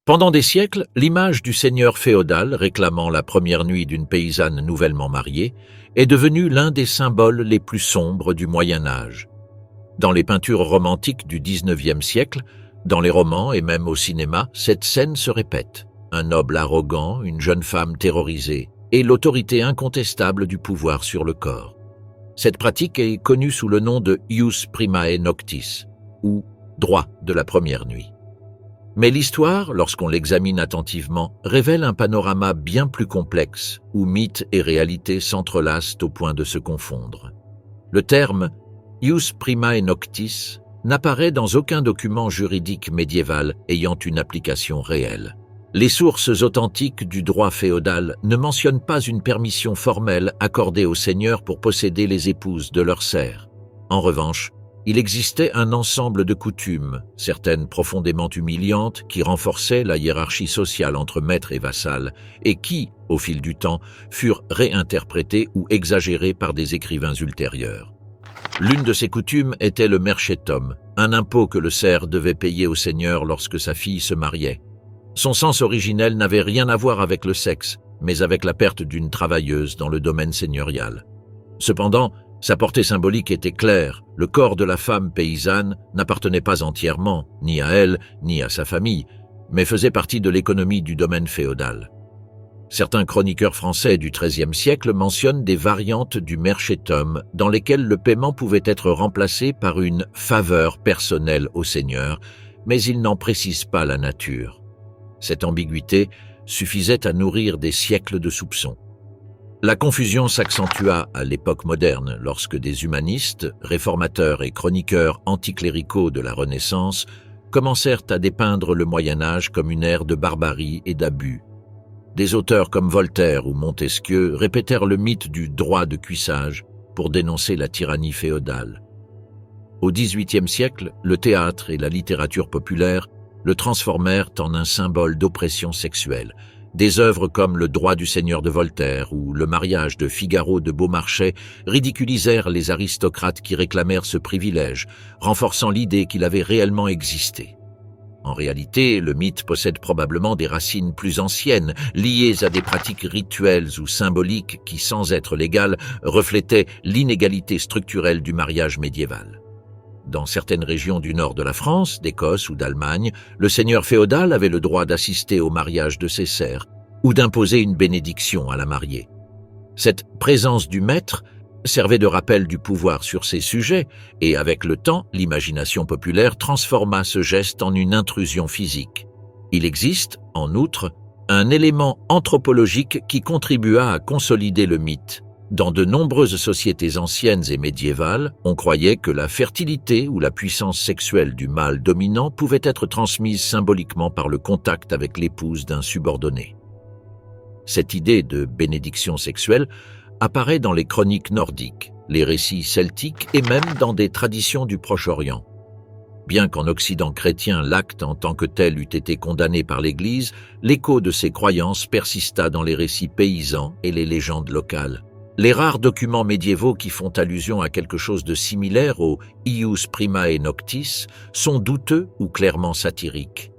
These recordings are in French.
Pendant des siècles, l'image du seigneur féodal réclamant la première nuit d'une paysanne nouvellement mariée est devenue l'un des symboles les plus sombres du Moyen Âge. Dans les peintures romantiques du XIXe siècle, dans les romans et même au cinéma, cette scène se répète. Un noble arrogant, une jeune femme terrorisée et l'autorité incontestable du pouvoir sur le corps. Cette pratique est connue sous le nom de ius primae noctis, ou droit de la première nuit. Mais l'histoire, lorsqu'on l'examine attentivement, révèle un panorama bien plus complexe, où mythe et réalité s'entrelacent au point de se confondre. Le terme « ius primae noctis » n'apparaît dans aucun document juridique médiéval ayant une application réelle. Les sources authentiques du droit féodal ne mentionnent pas une permission formelle accordée aux seigneurs pour posséder les épouses de leurs serfs. En revanche, il existait un ensemble de coutumes, certaines profondément humiliantes, qui renforçaient la hiérarchie sociale entre maître et vassal, et qui, au fil du temps, furent réinterprétées ou exagérées par des écrivains ultérieurs. L'une de ces coutumes était le merchetum, un impôt que le serf devait payer au seigneur lorsque sa fille se mariait. Son sens originel n'avait rien à voir avec le sexe, mais avec la perte d'une travailleuse dans le domaine seigneurial. Cependant, sa portée symbolique était claire, le corps de la femme paysanne n'appartenait pas entièrement, ni à elle, ni à sa famille, mais faisait partie de l'économie du domaine féodal. Certains chroniqueurs français du XIIIe siècle mentionnent des variantes du merchetum dans lesquelles le paiement pouvait être remplacé par une faveur personnelle au seigneur, mais ils n'en précisent pas la nature. Cette ambiguïté suffisait à nourrir des siècles de soupçons. La confusion s'accentua à l'époque moderne lorsque des humanistes, réformateurs et chroniqueurs anticléricaux de la Renaissance commencèrent à dépeindre le Moyen-Âge comme une ère de barbarie et d'abus. Des auteurs comme Voltaire ou Montesquieu répétèrent le mythe du droit de cuissage pour dénoncer la tyrannie féodale. Au XVIIIe siècle, le théâtre et la littérature populaire le transformèrent en un symbole d'oppression sexuelle. Des œuvres comme Le droit du seigneur de Voltaire ou Le mariage de Figaro de Beaumarchais ridiculisèrent les aristocrates qui réclamèrent ce privilège, renforçant l'idée qu'il avait réellement existé. En réalité, le mythe possède probablement des racines plus anciennes, liées à des pratiques rituelles ou symboliques qui, sans être légales, reflétaient l'inégalité structurelle du mariage médiéval. Dans certaines régions du nord de la France, d'Écosse ou d'Allemagne, le seigneur féodal avait le droit d'assister au mariage de ses serfs ou d'imposer une bénédiction à la mariée. Cette présence du maître servait de rappel du pouvoir sur ses sujets et, avec le temps, l'imagination populaire transforma ce geste en une intrusion physique. Il existe, en outre, un élément anthropologique qui contribua à consolider le mythe. Dans de nombreuses sociétés anciennes et médiévales, on croyait que la fertilité ou la puissance sexuelle du mâle dominant pouvait être transmise symboliquement par le contact avec l'épouse d'un subordonné. Cette idée de bénédiction sexuelle apparaît dans les chroniques nordiques, les récits celtiques et même dans des traditions du Proche-Orient. Bien qu'en Occident chrétien l'acte en tant que tel eût été condamné par l'Église, l'écho de ces croyances persista dans les récits paysans et les légendes locales. Les rares documents médiévaux qui font allusion à quelque chose de similaire au « ius primae noctis » sont douteux ou clairement satiriques.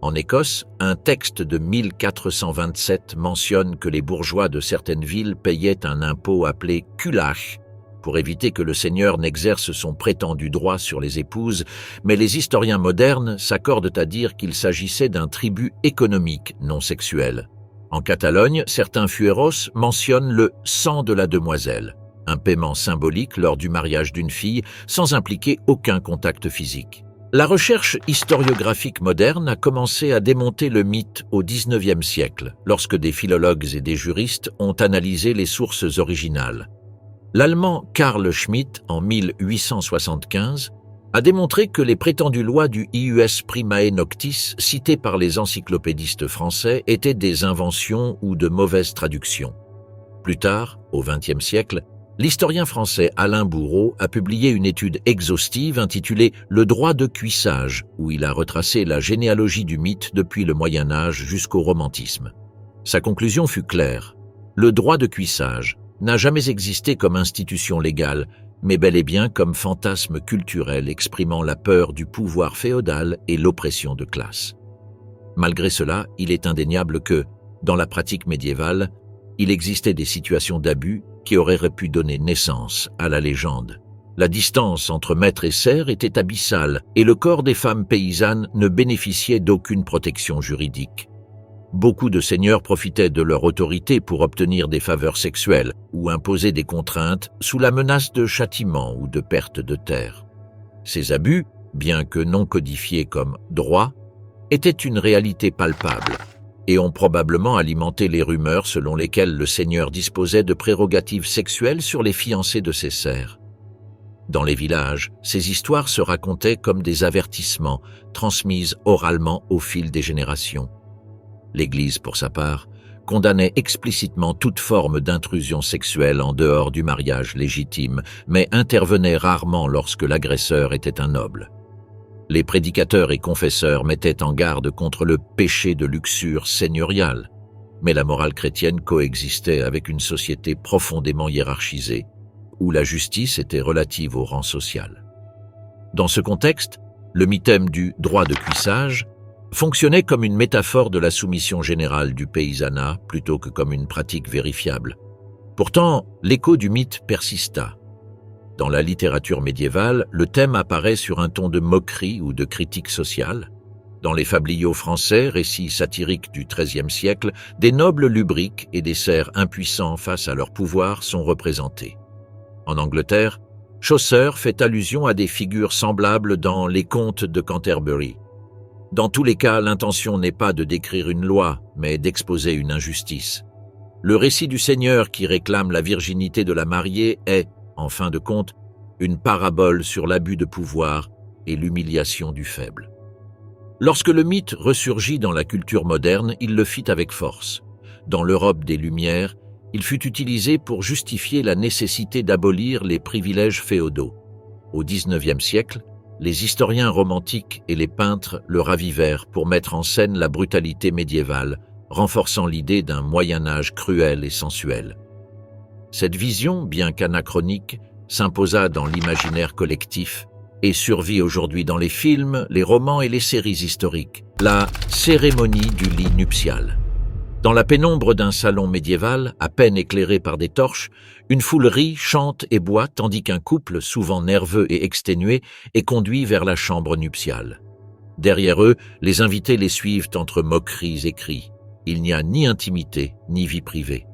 En Écosse, un texte de 1427 mentionne que les bourgeois de certaines villes payaient un impôt appelé « culach » pour éviter que le seigneur n'exerce son prétendu droit sur les épouses, mais les historiens modernes s'accordent à dire qu'il s'agissait d'un tribut économique, non sexuel. En Catalogne, certains fueros mentionnent le « sang de la demoiselle », un paiement symbolique lors du mariage d'une fille sans impliquer aucun contact physique. La recherche historiographique moderne a commencé à démonter le mythe au XIXe siècle, lorsque des philologues et des juristes ont analysé les sources originales. L'Allemand Carl Schmitt, en 1875, a démontré que les prétendues lois du ius primae noctis citées par les encyclopédistes français étaient des inventions ou de mauvaises traductions. Plus tard, au XXe siècle, l'historien français Alain Bourreau a publié une étude exhaustive intitulée « Le droit de cuissage » où il a retracé la généalogie du mythe depuis le Moyen Âge jusqu'au romantisme. Sa conclusion fut claire. Le droit de cuissage n'a jamais existé comme institution légale, mais bel et bien comme fantasme culturel exprimant la peur du pouvoir féodal et l'oppression de classe. Malgré cela, il est indéniable que, dans la pratique médiévale, il existait des situations d'abus qui auraient pu donner naissance à la légende. La distance entre maître et serf était abyssale et le corps des femmes paysannes ne bénéficiait d'aucune protection juridique. Beaucoup de seigneurs profitaient de leur autorité pour obtenir des faveurs sexuelles ou imposer des contraintes sous la menace de châtiment ou de perte de terre. Ces abus, bien que non codifiés comme droits, étaient une réalité palpable et ont probablement alimenté les rumeurs selon lesquelles le seigneur disposait de prérogatives sexuelles sur les fiancés de ses serfs. Dans les villages, ces histoires se racontaient comme des avertissements transmises oralement au fil des générations. L'Église, pour sa part, condamnait explicitement toute forme d'intrusion sexuelle en dehors du mariage légitime, mais intervenait rarement lorsque l'agresseur était un noble. Les prédicateurs et confesseurs mettaient en garde contre le péché de luxure seigneuriale, mais la morale chrétienne coexistait avec une société profondément hiérarchisée, où la justice était relative au rang social. Dans ce contexte, le mythème du « droit de cuissage » fonctionnait comme une métaphore de la soumission générale du paysanat plutôt que comme une pratique vérifiable. Pourtant, l'écho du mythe persista. Dans la littérature médiévale, le thème apparaît sur un ton de moquerie ou de critique sociale. Dans les fabliaux français, récits satiriques du XIIIe siècle, des nobles lubriques et des serfs impuissants face à leur pouvoir sont représentés. En Angleterre, Chaucer fait allusion à des figures semblables dans Les Contes de Canterbury. Dans tous les cas, l'intention n'est pas de décrire une loi, mais d'exposer une injustice. Le récit du seigneur qui réclame la virginité de la mariée est, en fin de compte, une parabole sur l'abus de pouvoir et l'humiliation du faible. Lorsque le mythe ressurgit dans la culture moderne, il le fit avec force. Dans l'Europe des Lumières, il fut utilisé pour justifier la nécessité d'abolir les privilèges féodaux. Au XIXe siècle, les historiens romantiques et les peintres le ravivèrent pour mettre en scène la brutalité médiévale, renforçant l'idée d'un Moyen-Âge cruel et sensuel. Cette vision, bien qu'anachronique, s'imposa dans l'imaginaire collectif et survit aujourd'hui dans les films, les romans et les séries historiques, la cérémonie du lit nuptial. Dans la pénombre d'un salon médiéval, à peine éclairé par des torches, une foule rit, chante et boit tandis qu'un couple, souvent nerveux et exténué, est conduit vers la chambre nuptiale. Derrière eux, les invités les suivent entre moqueries et cris. Il n'y a ni intimité, ni vie privée.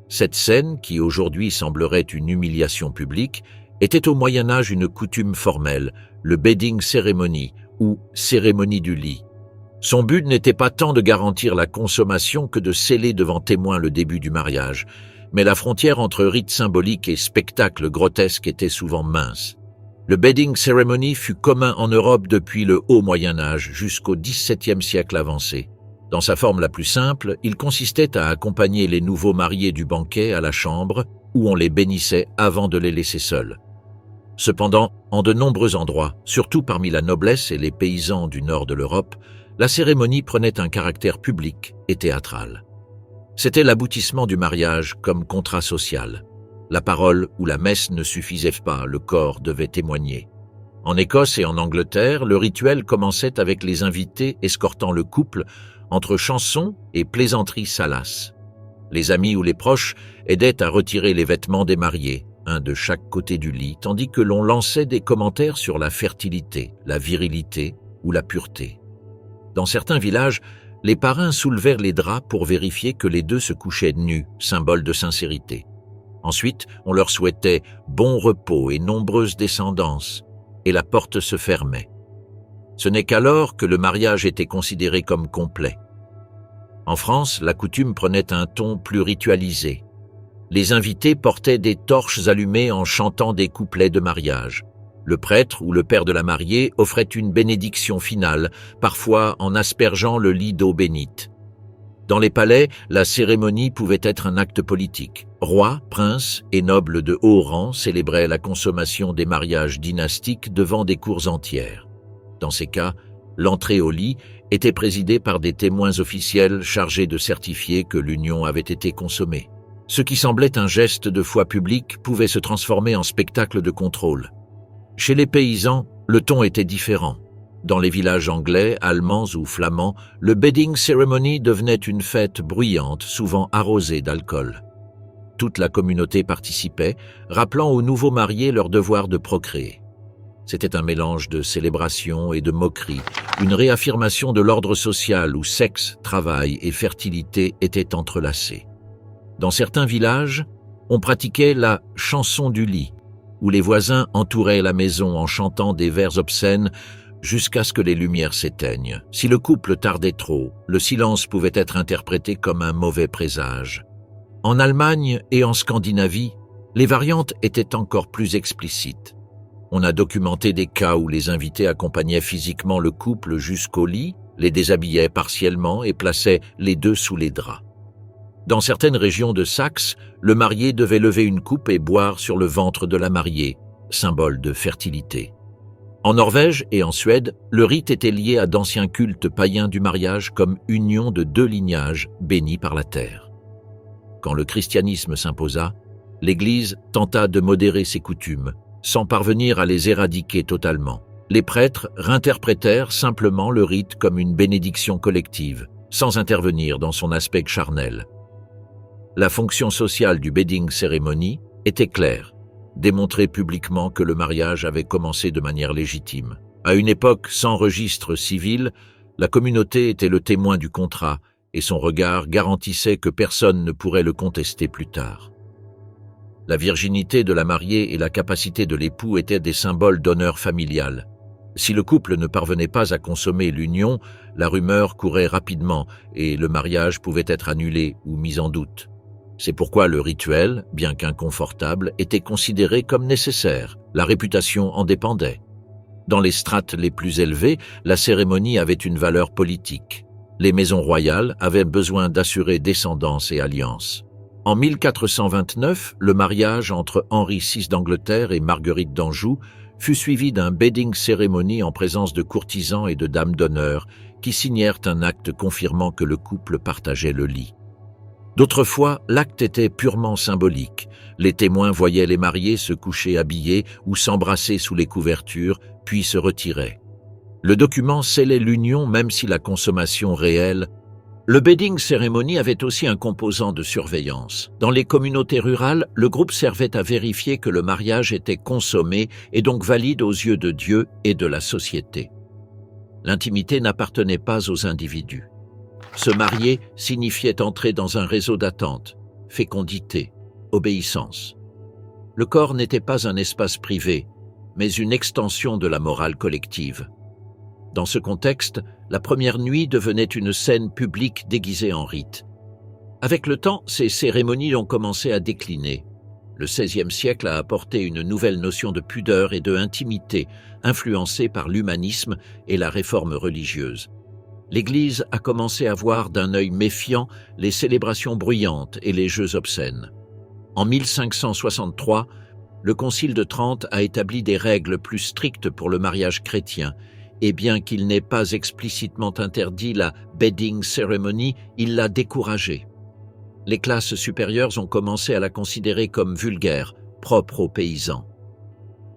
Cette scène, qui aujourd'hui semblerait une humiliation publique, était au Moyen-Âge une coutume formelle, le bedding ceremony ou cérémonie du lit. Son but n'était pas tant de garantir la consommation que de sceller devant témoins le début du mariage, mais la frontière entre rite symbolique et spectacle grotesque était souvent mince. Le bedding ceremony fut commun en Europe depuis le haut Moyen-Âge jusqu'au XVIIe siècle avancé. Dans sa forme la plus simple, il consistait à accompagner les nouveaux mariés du banquet à la chambre où on les bénissait avant de les laisser seuls. Cependant, en de nombreux endroits, surtout parmi la noblesse et les paysans du nord de l'Europe, la cérémonie prenait un caractère public et théâtral. C'était l'aboutissement du mariage comme contrat social. La parole ou la messe ne suffisaient pas, le corps devait témoigner. En Écosse et en Angleterre, le rituel commençait avec les invités escortant le couple entre chansons et plaisanteries salaces. Les amis ou les proches aidaient à retirer les vêtements des mariés, un de chaque côté du lit, tandis que l'on lançait des commentaires sur la fertilité, la virilité ou la pureté. Dans certains villages, les parrains soulevèrent les draps pour vérifier que les deux se couchaient nus, symbole de sincérité. Ensuite, on leur souhaitait bon repos et nombreuse descendance, et la porte se fermait. Ce n'est qu'alors que le mariage était considéré comme complet. En France, la coutume prenait un ton plus ritualisé. Les invités portaient des torches allumées en chantant des couplets de mariage. Le prêtre ou le père de la mariée offrait une bénédiction finale, parfois en aspergeant le lit d'eau bénite. Dans les palais, la cérémonie pouvait être un acte politique. Rois, princes et nobles de haut rang célébraient la consommation des mariages dynastiques devant des cours entières. Dans ces cas, l'entrée au lit était présidée par des témoins officiels chargés de certifier que l'union avait été consommée. Ce qui semblait un geste de foi publique pouvait se transformer en spectacle de contrôle. Chez les paysans, le ton était différent. Dans les villages anglais, allemands ou flamands, le bedding ceremony devenait une fête bruyante, souvent arrosée d'alcool. Toute la communauté participait, rappelant aux nouveaux mariés leur devoir de procréer. C'était un mélange de célébration et de moquerie, une réaffirmation de l'ordre social où sexe, travail et fertilité étaient entrelacés. Dans certains villages, on pratiquait la « chanson du lit », où les voisins entouraient la maison en chantant des vers obscènes jusqu'à ce que les lumières s'éteignent. Si le couple tardait trop, le silence pouvait être interprété comme un mauvais présage. En Allemagne et en Scandinavie, les variantes étaient encore plus explicites. On a documenté des cas où les invités accompagnaient physiquement le couple jusqu'au lit, les déshabillaient partiellement et plaçaient les deux sous les draps. Dans certaines régions de Saxe, le marié devait lever une coupe et boire sur le ventre de la mariée, symbole de fertilité. En Norvège et en Suède, le rite était lié à d'anciens cultes païens du mariage comme union de deux lignages bénis par la terre. Quand le christianisme s'imposa, l'Église tenta de modérer ses coutumes, sans parvenir à les éradiquer totalement. Les prêtres réinterprétèrent simplement le rite comme une bénédiction collective, sans intervenir dans son aspect charnel. La fonction sociale du bedding ceremony était claire, démontrer publiquement que le mariage avait commencé de manière légitime. À une époque sans registre civil, la communauté était le témoin du contrat et son regard garantissait que personne ne pourrait le contester plus tard. La virginité de la mariée et la capacité de l'époux étaient des symboles d'honneur familial. Si le couple ne parvenait pas à consommer l'union, la rumeur courait rapidement et le mariage pouvait être annulé ou mis en doute. C'est pourquoi le rituel, bien qu'inconfortable, était considéré comme nécessaire. La réputation en dépendait. Dans les strates les plus élevées, la cérémonie avait une valeur politique. Les maisons royales avaient besoin d'assurer descendance et alliance. En 1429, le mariage entre Henri VI d'Angleterre et Marguerite d'Anjou fut suivi d'un bedding ceremony en présence de courtisans et de dames d'honneur qui signèrent un acte confirmant que le couple partageait le lit. D'autres fois, l'acte était purement symbolique. Les témoins voyaient les mariés se coucher habillés ou s'embrasser sous les couvertures, puis se retiraient. Le document scellait l'union même si la consommation réelle. Le bedding ceremony avait aussi un composant de surveillance. Dans les communautés rurales, le groupe servait à vérifier que le mariage était consommé et donc valide aux yeux de Dieu et de la société. L'intimité n'appartenait pas aux individus. Se marier signifiait entrer dans un réseau d'attente, fécondité, obéissance. Le corps n'était pas un espace privé, mais une extension de la morale collective. Dans ce contexte, la première nuit devenait une scène publique déguisée en rite. Avec le temps, ces cérémonies ont commencé à décliner. Le XVIe siècle a apporté une nouvelle notion de pudeur et de intimité, influencée par l'humanisme et la réforme religieuse. L'Église a commencé à voir d'un œil méfiant les célébrations bruyantes et les jeux obscènes. En 1563, le Concile de Trente a établi des règles plus strictes pour le mariage chrétien, et bien qu'il n'ait pas explicitement interdit la bedding ceremony, il l'a découragée. Les classes supérieures ont commencé à la considérer comme vulgaire, propre aux paysans.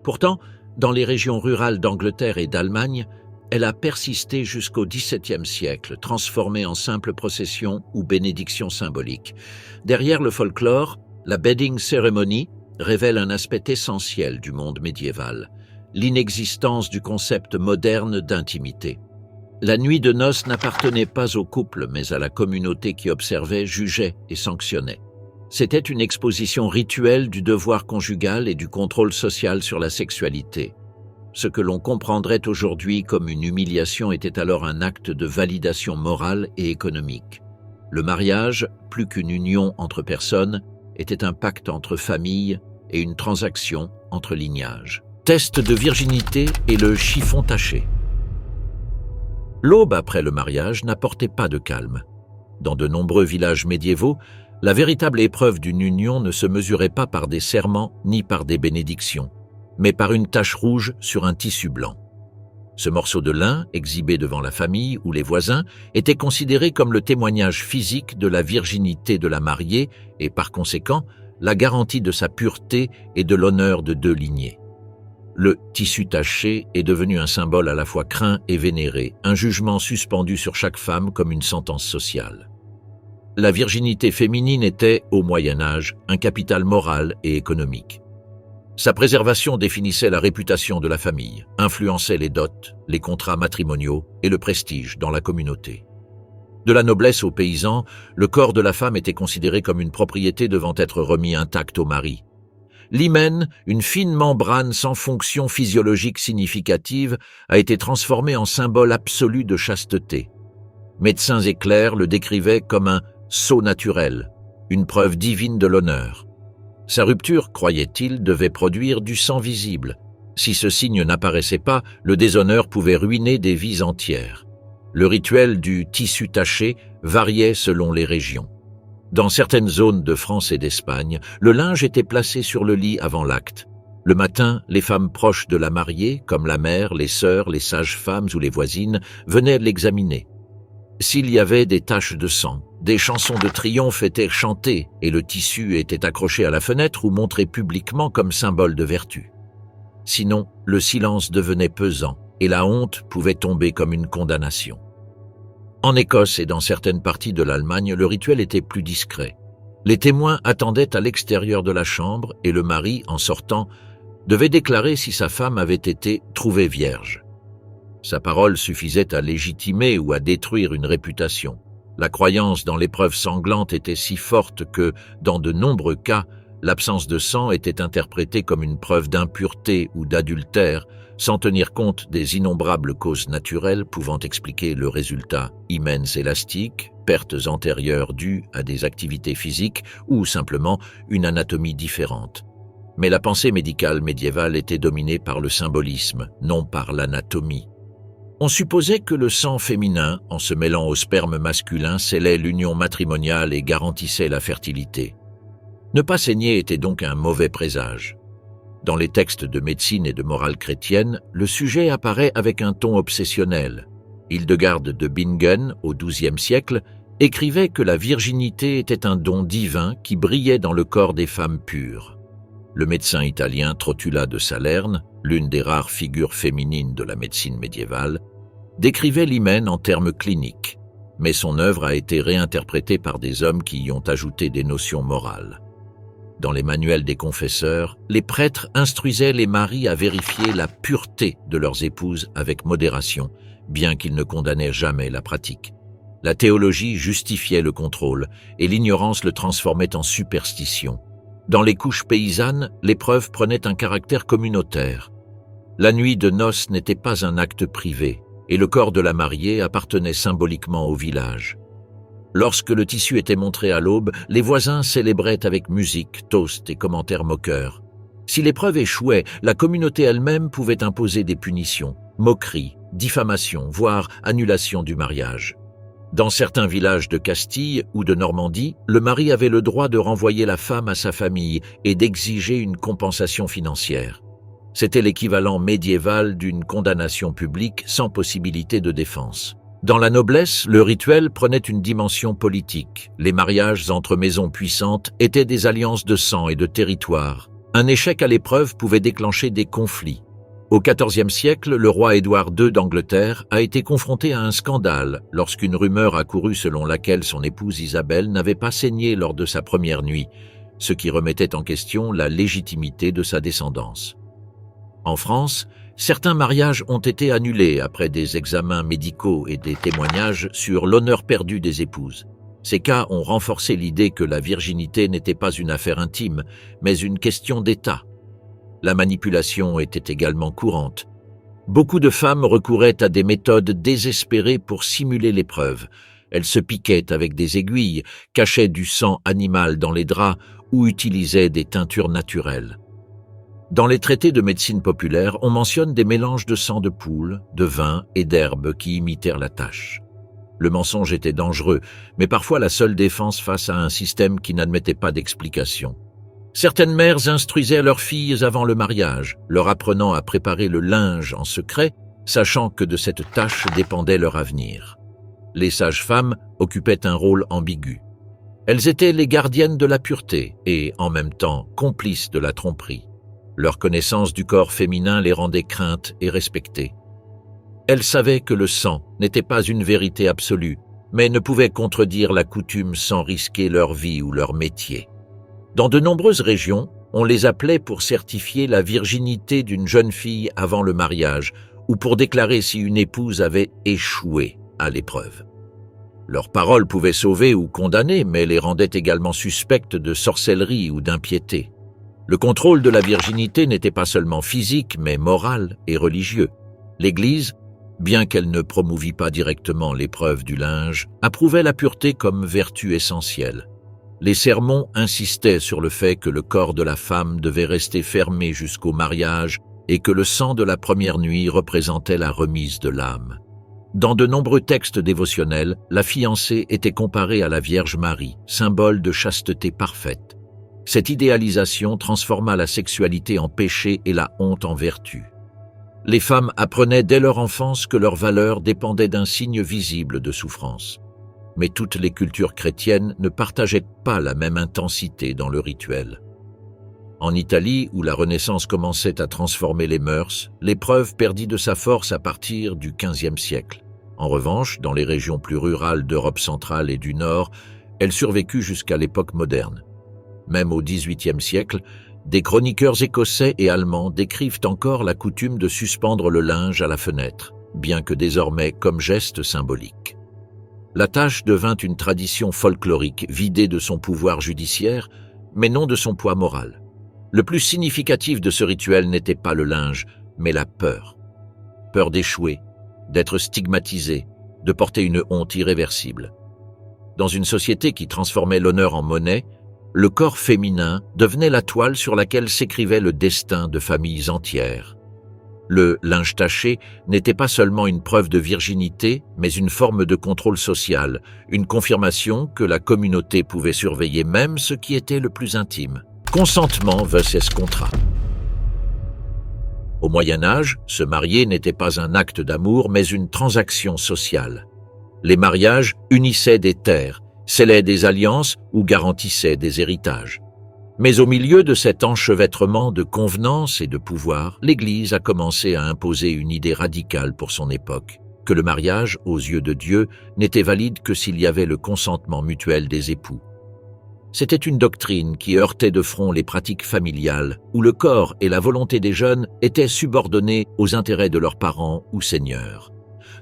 Pourtant, dans les régions rurales d'Angleterre et d'Allemagne, elle a persisté jusqu'au XVIIe siècle, transformée en simple procession ou bénédiction symbolique. Derrière le folklore, la bedding ceremony révèle un aspect essentiel du monde médiéval, l'inexistence du concept moderne d'intimité. La nuit de noces n'appartenait pas au couple, mais à la communauté qui observait, jugeait et sanctionnait. C'était une exposition rituelle du devoir conjugal et du contrôle social sur la sexualité. Ce que l'on comprendrait aujourd'hui comme une humiliation était alors un acte de validation morale et économique. Le mariage, plus qu'une union entre personnes, était un pacte entre familles et une transaction entre lignages. Test de virginité et le chiffon taché. L'aube après le mariage n'apportait pas de calme. Dans de nombreux villages médiévaux, la véritable épreuve d'une union ne se mesurait pas par des serments ni par des bénédictions, mais par une tache rouge sur un tissu blanc. Ce morceau de lin, exhibé devant la famille ou les voisins, était considéré comme le témoignage physique de la virginité de la mariée et, par conséquent, la garantie de sa pureté et de l'honneur de deux lignées. Le tissu taché est devenu un symbole à la fois craint et vénéré, un jugement suspendu sur chaque femme comme une sentence sociale. La virginité féminine était, au Moyen Âge, un capital moral et économique. Sa préservation définissait la réputation de la famille, influençait les dots, les contrats matrimoniaux et le prestige dans la communauté. De la noblesse aux paysans, le corps de la femme était considéré comme une propriété devant être remis intact au mari. L'hymen, une fine membrane sans fonction physiologique significative, a été transformée en symbole absolu de chasteté. Médecins et clercs le décrivaient comme un sceau naturel, une preuve divine de l'honneur. Sa rupture, croyait-il, devait produire du sang visible. Si ce signe n'apparaissait pas, le déshonneur pouvait ruiner des vies entières. Le rituel du tissu taché variait selon les régions. Dans certaines zones de France et d'Espagne, le linge était placé sur le lit avant l'acte. Le matin, les femmes proches de la mariée, comme la mère, les sœurs, les sages-femmes ou les voisines, venaient l'examiner. S'il y avait des taches de sang, des chansons de triomphe étaient chantées et le tissu était accroché à la fenêtre ou montré publiquement comme symbole de vertu. Sinon, le silence devenait pesant et la honte pouvait tomber comme une condamnation. En Écosse et dans certaines parties de l'Allemagne, le rituel était plus discret. Les témoins attendaient à l'extérieur de la chambre et le mari, en sortant, devait déclarer si sa femme avait été trouvée vierge. Sa parole suffisait à légitimer ou à détruire une réputation. La croyance dans l'épreuve sanglante était si forte que, dans de nombreux cas, l'absence de sang était interprétée comme une preuve d'impureté ou d'adultère, sans tenir compte des innombrables causes naturelles pouvant expliquer le résultat, hymens élastiques, pertes antérieures dues à des activités physiques ou simplement une anatomie différente. Mais la pensée médicale médiévale était dominée par le symbolisme, non par l'anatomie. On supposait que le sang féminin, en se mêlant au sperme masculin, scellait l'union matrimoniale et garantissait la fertilité. Ne pas saigner était donc un mauvais présage. Dans les textes de médecine et de morale chrétienne, le sujet apparaît avec un ton obsessionnel. Hildegarde de Bingen, au XIIe siècle, écrivait que la virginité était un don divin qui brillait dans le corps des femmes pures. Le médecin italien Trotula de Salerne, l'une des rares figures féminines de la médecine médiévale, décrivait l'hymen en termes cliniques, mais son œuvre a été réinterprétée par des hommes qui y ont ajouté des notions morales. Dans les manuels des confesseurs, les prêtres instruisaient les maris à vérifier la pureté de leurs épouses avec modération, bien qu'ils ne condamnaient jamais la pratique. La théologie justifiait le contrôle et l'ignorance le transformait en superstition. Dans les couches paysannes, l'épreuve prenait un caractère communautaire. La nuit de noces n'était pas un acte privé, et le corps de la mariée appartenait symboliquement au village. Lorsque le tissu était montré à l'aube, les voisins célébraient avec musique, toasts et commentaires moqueurs. Si l'épreuve échouait, la communauté elle-même pouvait imposer des punitions, moqueries, diffamations, voire annulation du mariage. Dans certains villages de Castille ou de Normandie, le mari avait le droit de renvoyer la femme à sa famille et d'exiger une compensation financière. C'était l'équivalent médiéval d'une condamnation publique sans possibilité de défense. Dans la noblesse, le rituel prenait une dimension politique. Les mariages entre maisons puissantes étaient des alliances de sang et de territoire. Un échec à l'épreuve pouvait déclencher des conflits. Au XIVe siècle, le roi Édouard II d'Angleterre a été confronté à un scandale lorsqu'une rumeur accourut selon laquelle son épouse Isabelle n'avait pas saigné lors de sa première nuit, ce qui remettait en question la légitimité de sa descendance. En France, certains mariages ont été annulés après des examens médicaux et des témoignages sur l'honneur perdu des épouses. Ces cas ont renforcé l'idée que la virginité n'était pas une affaire intime, mais une question d'État. La manipulation était également courante. Beaucoup de femmes recouraient à des méthodes désespérées pour simuler l'épreuve. Elles se piquaient avec des aiguilles, cachaient du sang animal dans les draps ou utilisaient des teintures naturelles. Dans les traités de médecine populaire, on mentionne des mélanges de sang de poule, de vin et d'herbes qui imitèrent la tache. Le mensonge était dangereux, mais parfois la seule défense face à un système qui n'admettait pas d'explication. Certaines mères instruisaient leurs filles avant le mariage, leur apprenant à préparer le linge en secret, sachant que de cette tâche dépendait leur avenir. Les sages-femmes occupaient un rôle ambigu. Elles étaient les gardiennes de la pureté et, en même temps, complices de la tromperie. Leur connaissance du corps féminin les rendait craintes et respectées. Elles savaient que le sang n'était pas une vérité absolue, mais ne pouvait contredire la coutume sans risquer leur vie ou leur métier. Dans de nombreuses régions, on les appelait pour certifier la virginité d'une jeune fille avant le mariage ou pour déclarer si une épouse avait échoué à l'épreuve. Leurs paroles pouvaient sauver ou condamner, mais les rendaient également suspectes de sorcellerie ou d'impiété. Le contrôle de la virginité n'était pas seulement physique, mais moral et religieux. L'Église, bien qu'elle ne promouvît pas directement l'épreuve du linge, approuvait la pureté comme vertu essentielle. Les sermons insistaient sur le fait que le corps de la femme devait rester fermé jusqu'au mariage et que le sang de la première nuit représentait la remise de l'âme. Dans de nombreux textes dévotionnels, la fiancée était comparée à la Vierge Marie, symbole de chasteté parfaite. Cette idéalisation transforma la sexualité en péché et la honte en vertu. Les femmes apprenaient dès leur enfance que leur valeur dépendait d'un signe visible de souffrance. Mais toutes les cultures chrétiennes ne partageaient pas la même intensité dans le rituel. En Italie, où la Renaissance commençait à transformer les mœurs, l'épreuve perdit de sa force à partir du XVe siècle. En revanche, dans les régions plus rurales d'Europe centrale et du Nord, elle survécut jusqu'à l'époque moderne. Même au XVIIIe siècle, des chroniqueurs écossais et allemands décrivent encore la coutume de suspendre le linge à la fenêtre, bien que désormais comme geste symbolique. La tâche devint une tradition folklorique vidée de son pouvoir judiciaire, mais non de son poids moral. Le plus significatif de ce rituel n'était pas le linge, mais la peur. Peur d'échouer, d'être stigmatisé, de porter une honte irréversible. Dans une société qui transformait l'honneur en monnaie, le corps féminin devenait la toile sur laquelle s'écrivait le destin de familles entières. Le linge taché n'était pas seulement une preuve de virginité, mais une forme de contrôle social, une confirmation que la communauté pouvait surveiller même ce qui était le plus intime. Consentement versus contrat. Au Moyen Âge, se marier n'était pas un acte d'amour, mais une transaction sociale. Les mariages unissaient des terres, scellaient des alliances ou garantissaient des héritages. Mais au milieu de cet enchevêtrement de convenances et de pouvoir, l'Église a commencé à imposer une idée radicale pour son époque, que le mariage, aux yeux de Dieu, n'était valide que s'il y avait le consentement mutuel des époux. C'était une doctrine qui heurtait de front les pratiques familiales, où le corps et la volonté des jeunes étaient subordonnés aux intérêts de leurs parents ou seigneurs.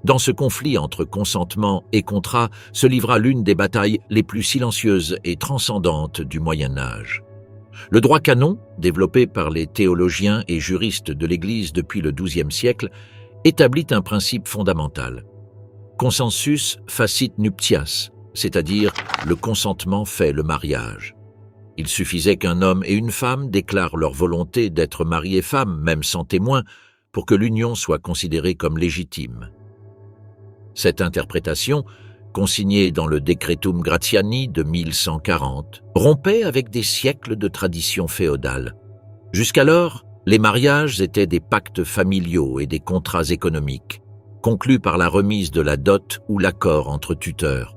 Dans ce conflit entre consentement et contrat se livra l'une des batailles les plus silencieuses et transcendantes du Moyen Âge. Le droit canon, développé par les théologiens et juristes de l'Église depuis le XIIe siècle, établit un principe fondamental. Consensus facit nuptias, c'est-à-dire le consentement fait le mariage. Il suffisait qu'un homme et une femme déclarent leur volonté d'être mari et femme, même sans témoin, pour que l'union soit considérée comme légitime. Cette interprétation, consignée dans le Decretum Gratiani de 1140, rompait avec des siècles de tradition féodale. Jusqu'alors, les mariages étaient des pactes familiaux et des contrats économiques, conclus par la remise de la dot ou l'accord entre tuteurs.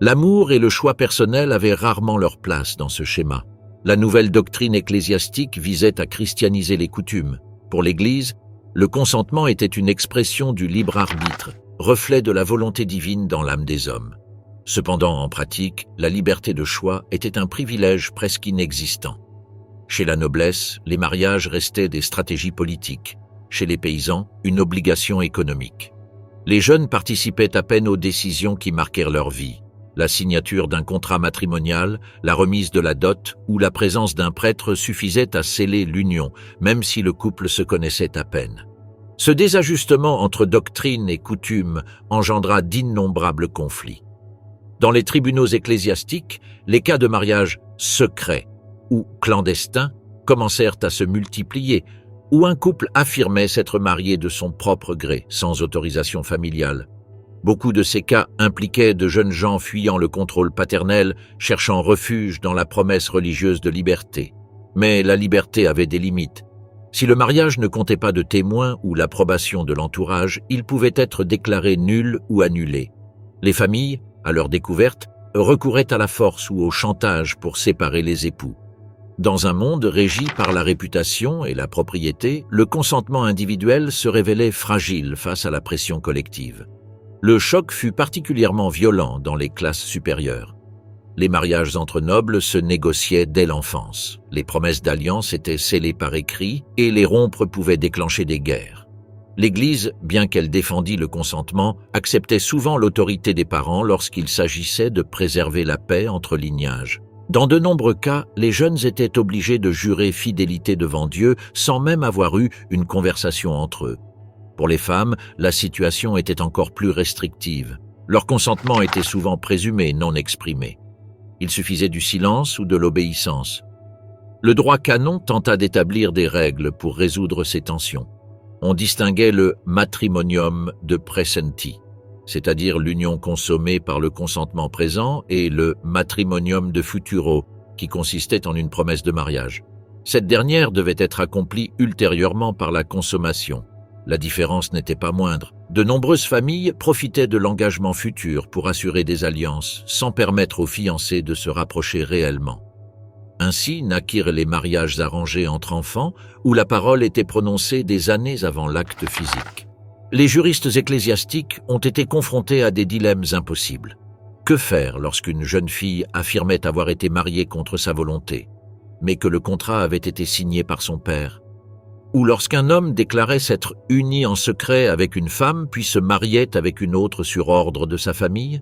L'amour et le choix personnel avaient rarement leur place dans ce schéma. La nouvelle doctrine ecclésiastique visait à christianiser les coutumes. Pour l'Église, le consentement était une expression du libre arbitre, reflet de la volonté divine dans l'âme des hommes. Cependant, en pratique, la liberté de choix était un privilège presque inexistant. Chez la noblesse, les mariages restaient des stratégies politiques. Chez les paysans, une obligation économique. Les jeunes participaient à peine aux décisions qui marquèrent leur vie. La signature d'un contrat matrimonial, la remise de la dot ou la présence d'un prêtre suffisaient à sceller l'union, même si le couple se connaissait à peine. Ce désajustement entre doctrine et coutume engendra d'innombrables conflits. Dans les tribunaux ecclésiastiques, les cas de mariage secret ou clandestin commencèrent à se multiplier, où un couple affirmait s'être marié de son propre gré, sans autorisation familiale. Beaucoup de ces cas impliquaient de jeunes gens fuyant le contrôle paternel, cherchant refuge dans la promesse religieuse de liberté. Mais la liberté avait des limites. Si le mariage ne comptait pas de témoins ou l'approbation de l'entourage, il pouvait être déclaré nul ou annulé. Les familles, à leur découverte, recouraient à la force ou au chantage pour séparer les époux. Dans un monde régi par la réputation et la propriété, le consentement individuel se révélait fragile face à la pression collective. Le choc fut particulièrement violent dans les classes supérieures. Les mariages entre nobles se négociaient dès l'enfance. Les promesses d'alliance étaient scellées par écrit et les rompre pouvaient déclencher des guerres. L'Église, bien qu'elle défendît le consentement, acceptait souvent l'autorité des parents lorsqu'il s'agissait de préserver la paix entre lignages. Dans de nombreux cas, les jeunes étaient obligés de jurer fidélité devant Dieu sans même avoir eu une conversation entre eux. Pour les femmes, la situation était encore plus restrictive. Leur consentement était souvent présumé, non exprimé. Il suffisait du silence ou de l'obéissance. Le droit canon tenta d'établir des règles pour résoudre ces tensions. On distinguait le matrimonium de praesenti, c'est-à-dire l'union consommée par le consentement présent, et le matrimonium de futuro, qui consistait en une promesse de mariage. Cette dernière devait être accomplie ultérieurement par la consommation. La différence n'était pas moindre. De nombreuses familles profitaient de l'engagement futur pour assurer des alliances, sans permettre aux fiancés de se rapprocher réellement. Ainsi naquirent les mariages arrangés entre enfants, où la parole était prononcée des années avant l'acte physique. Les juristes ecclésiastiques ont été confrontés à des dilemmes impossibles. Que faire lorsqu'une jeune fille affirmait avoir été mariée contre sa volonté, mais que le contrat avait été signé par son père? Ou lorsqu'un homme déclarait s'être uni en secret avec une femme puis se mariait avec une autre sur ordre de sa famille?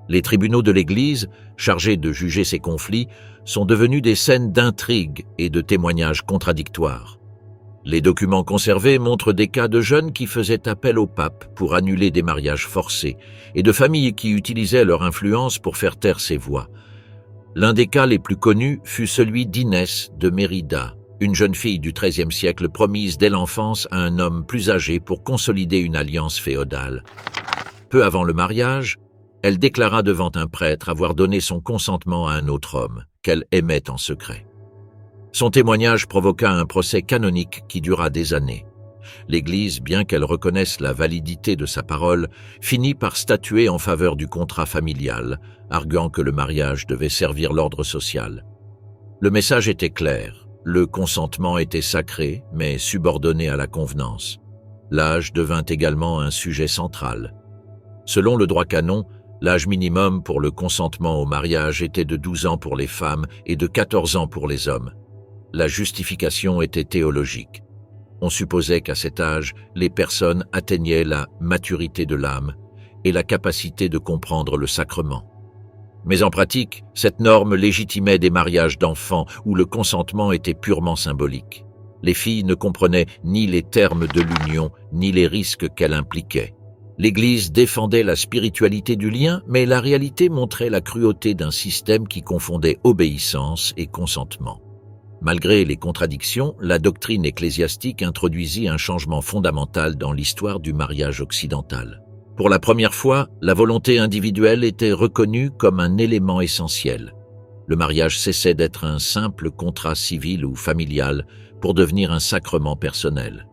Les tribunaux de l'Église, chargés de juger ces conflits, sont devenus des scènes d'intrigues et de témoignages contradictoires. Les documents conservés montrent des cas de jeunes qui faisaient appel au pape pour annuler des mariages forcés et de familles qui utilisaient leur influence pour faire taire ces voix. L'un des cas les plus connus fut celui d'Inès de Mérida, une jeune fille du XIIIe siècle promise dès l'enfance à un homme plus âgé pour consolider une alliance féodale. Peu avant le mariage, elle déclara devant un prêtre avoir donné son consentement à un autre homme, qu'elle aimait en secret. Son témoignage provoqua un procès canonique qui dura des années. L'Église, bien qu'elle reconnaisse la validité de sa parole, finit par statuer en faveur du contrat familial, arguant que le mariage devait servir l'ordre social. Le message était clair. Le consentement était sacré, mais subordonné à la convenance. L'âge devint également un sujet central. Selon le droit canon, l'âge minimum pour le consentement au mariage était de 12 ans pour les femmes et de 14 ans pour les hommes. La justification était théologique. On supposait qu'à cet âge, les personnes atteignaient la maturité de l'âme et la capacité de comprendre le sacrement. Mais en pratique, cette norme légitimait des mariages d'enfants où le consentement était purement symbolique. Les filles ne comprenaient ni les termes de l'union, ni les risques qu'elle impliquait. L'Église défendait la spiritualité du lien, mais la réalité montrait la cruauté d'un système qui confondait obéissance et consentement. Malgré les contradictions, la doctrine ecclésiastique introduisit un changement fondamental dans l'histoire du mariage occidental. Pour la première fois, la volonté individuelle était reconnue comme un élément essentiel. Le mariage cessait d'être un simple contrat civil ou familial pour devenir un sacrement personnel.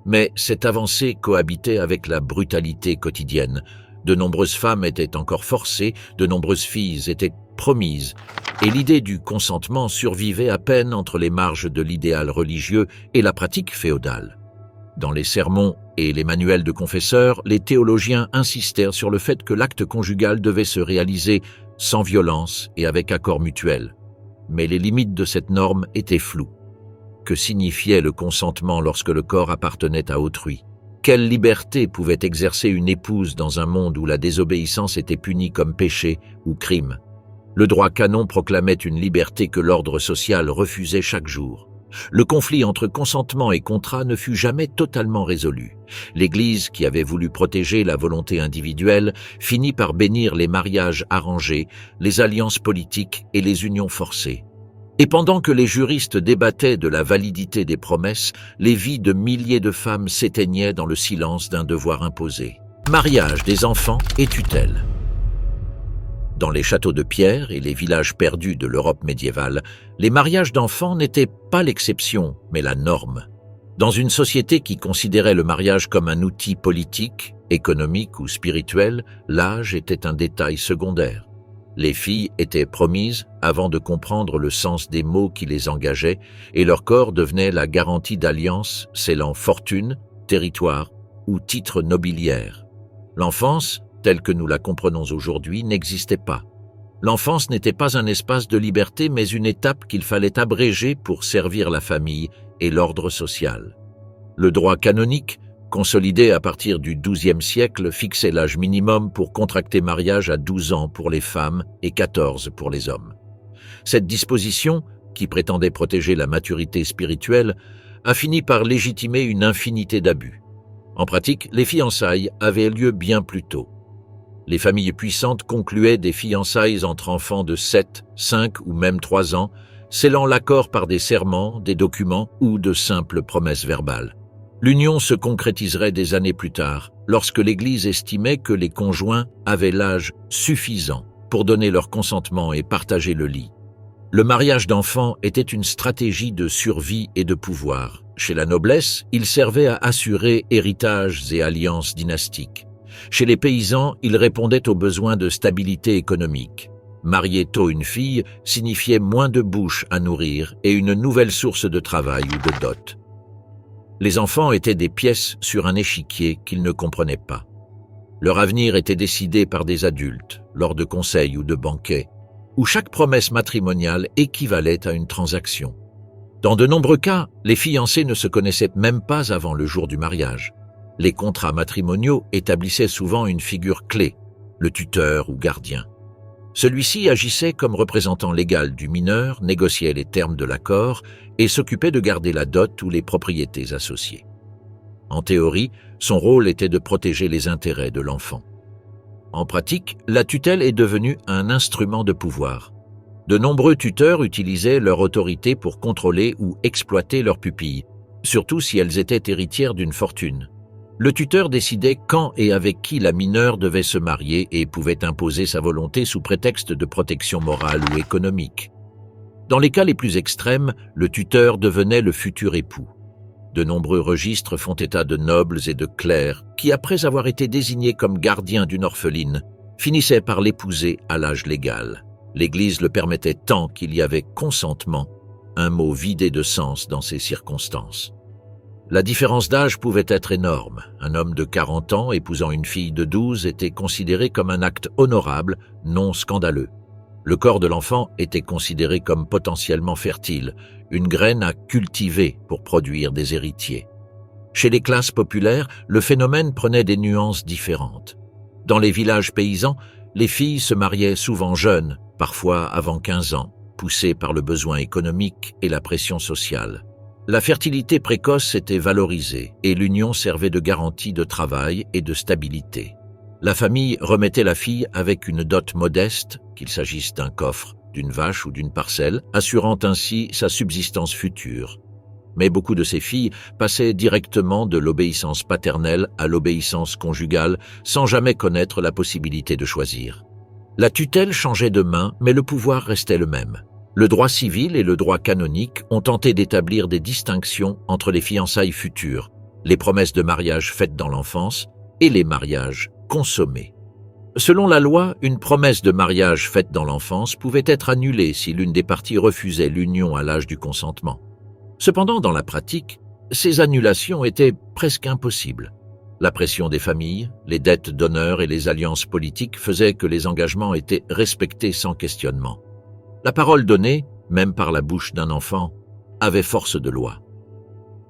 Mais cette avancée cohabitait avec la brutalité quotidienne. De nombreuses femmes étaient encore forcées, de nombreuses filles étaient promises, et l'idée du consentement survivait à peine entre les marges de l'idéal religieux et la pratique féodale. Dans les sermons et les manuels de confesseurs, les théologiens insistèrent sur le fait que l'acte conjugal devait se réaliser sans violence et avec accord mutuel. Mais les limites de cette norme étaient floues. Que signifiait le consentement lorsque le corps appartenait à autrui? Quelle liberté pouvait exercer une épouse dans un monde où la désobéissance était punie comme péché ou crime? Le droit canon proclamait une liberté que l'ordre social refusait chaque jour. Le conflit entre consentement et contrat ne fut jamais totalement résolu. L'Église, qui avait voulu protéger la volonté individuelle, finit par bénir les mariages arrangés, les alliances politiques et les unions forcées. Et pendant que les juristes débattaient de la validité des promesses, les vies de milliers de femmes s'éteignaient dans le silence d'un devoir imposé. Mariage des enfants et tutelle. Dans les châteaux de pierre et les villages perdus de l'Europe médiévale, les mariages d'enfants n'étaient pas l'exception, mais la norme. Dans une société qui considérait le mariage comme un outil politique, économique ou spirituel, l'âge était un détail secondaire. Les filles étaient promises avant de comprendre le sens des mots qui les engageaient et leur corps devenait la garantie d'alliance scellant fortune, territoire ou titre nobiliaire. L'enfance, telle que nous la comprenons aujourd'hui, n'existait pas. L'enfance n'était pas un espace de liberté mais une étape qu'il fallait abréger pour servir la famille et l'ordre social. Le droit canonique, consolidé à partir du XIIe siècle, fixait l'âge minimum pour contracter mariage à 12 ans pour les femmes et 14 pour les hommes. Cette disposition, qui prétendait protéger la maturité spirituelle, a fini par légitimer une infinité d'abus. En pratique, les fiançailles avaient lieu bien plus tôt. Les familles puissantes concluaient des fiançailles entre enfants de 7, 5 ou même 3 ans, scellant l'accord par des serments, des documents ou de simples promesses verbales. L'union se concrétiserait des années plus tard, lorsque l'Église estimait que les conjoints avaient l'âge suffisant pour donner leur consentement et partager le lit. Le mariage d'enfants était une stratégie de survie et de pouvoir. Chez la noblesse, il servait à assurer héritages et alliances dynastiques. Chez les paysans, il répondait aux besoins de stabilité économique. Marier tôt une fille signifiait moins de bouches à nourrir et une nouvelle source de travail ou de dot. Les enfants étaient des pièces sur un échiquier qu'ils ne comprenaient pas. Leur avenir était décidé par des adultes, lors de conseils ou de banquets, où chaque promesse matrimoniale équivalait à une transaction. Dans de nombreux cas, les fiancés ne se connaissaient même pas avant le jour du mariage. Les contrats matrimoniaux établissaient souvent une figure clé, le tuteur ou gardien. Celui-ci agissait comme représentant légal du mineur, négociait les termes de l'accord et s'occupait de garder la dot ou les propriétés associées. En théorie, son rôle était de protéger les intérêts de l'enfant. En pratique, la tutelle est devenue un instrument de pouvoir. De nombreux tuteurs utilisaient leur autorité pour contrôler ou exploiter leurs pupilles, surtout si elles étaient héritières d'une fortune. Le tuteur décidait quand et avec qui la mineure devait se marier et pouvait imposer sa volonté sous prétexte de protection morale ou économique. Dans les cas les plus extrêmes, le tuteur devenait le futur époux. De nombreux registres font état de nobles et de clercs qui, après avoir été désignés comme gardiens d'une orpheline, finissaient par l'épouser à l'âge légal. L'Église le permettait tant qu'il y avait consentement, un mot vidé de sens dans ces circonstances. La différence d'âge pouvait être énorme. Un homme de 40 ans épousant une fille de 12 était considéré comme un acte honorable, non scandaleux. Le corps de l'enfant était considéré comme potentiellement fertile, une graine à cultiver pour produire des héritiers. Chez les classes populaires, le phénomène prenait des nuances différentes. Dans les villages paysans, les filles se mariaient souvent jeunes, parfois avant 15 ans, poussées par le besoin économique et la pression sociale. La fertilité précoce était valorisée et l'union servait de garantie de travail et de stabilité. La famille remettait la fille avec une dot modeste, qu'il s'agisse d'un coffre, d'une vache ou d'une parcelle, assurant ainsi sa subsistance future. Mais beaucoup de ces filles passaient directement de l'obéissance paternelle à l'obéissance conjugale sans jamais connaître la possibilité de choisir. La tutelle changeait de main, mais le pouvoir restait le même. Le droit civil et le droit canonique ont tenté d'établir des distinctions entre les fiançailles futures, les promesses de mariage faites dans l'enfance et les mariages consommés. Selon la loi, une promesse de mariage faite dans l'enfance pouvait être annulée si l'une des parties refusait l'union à l'âge du consentement. Cependant, dans la pratique, ces annulations étaient presque impossibles. La pression des familles, les dettes d'honneur et les alliances politiques faisaient que les engagements étaient respectés sans questionnement. La parole donnée, même par la bouche d'un enfant, avait force de loi.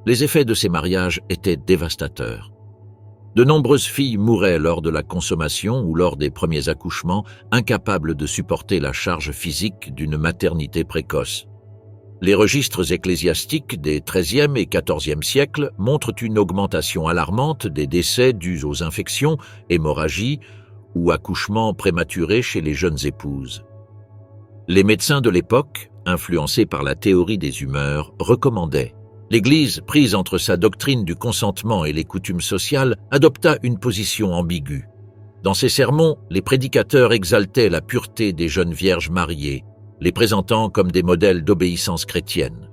Les effets de ces mariages étaient dévastateurs. De nombreuses filles mouraient lors de la consommation ou lors des premiers accouchements, incapables de supporter la charge physique d'une maternité précoce. Les registres ecclésiastiques des XIIIe et XIVe siècles montrent une augmentation alarmante des décès dus aux infections, hémorragies ou accouchements prématurés chez les jeunes épouses. Les médecins de l'époque, influencés par la théorie des humeurs, recommandaient. L'Église, prise entre sa doctrine du consentement et les coutumes sociales, adopta une position ambiguë. Dans ses sermons, les prédicateurs exaltaient la pureté des jeunes vierges mariées, les présentant comme des modèles d'obéissance chrétienne.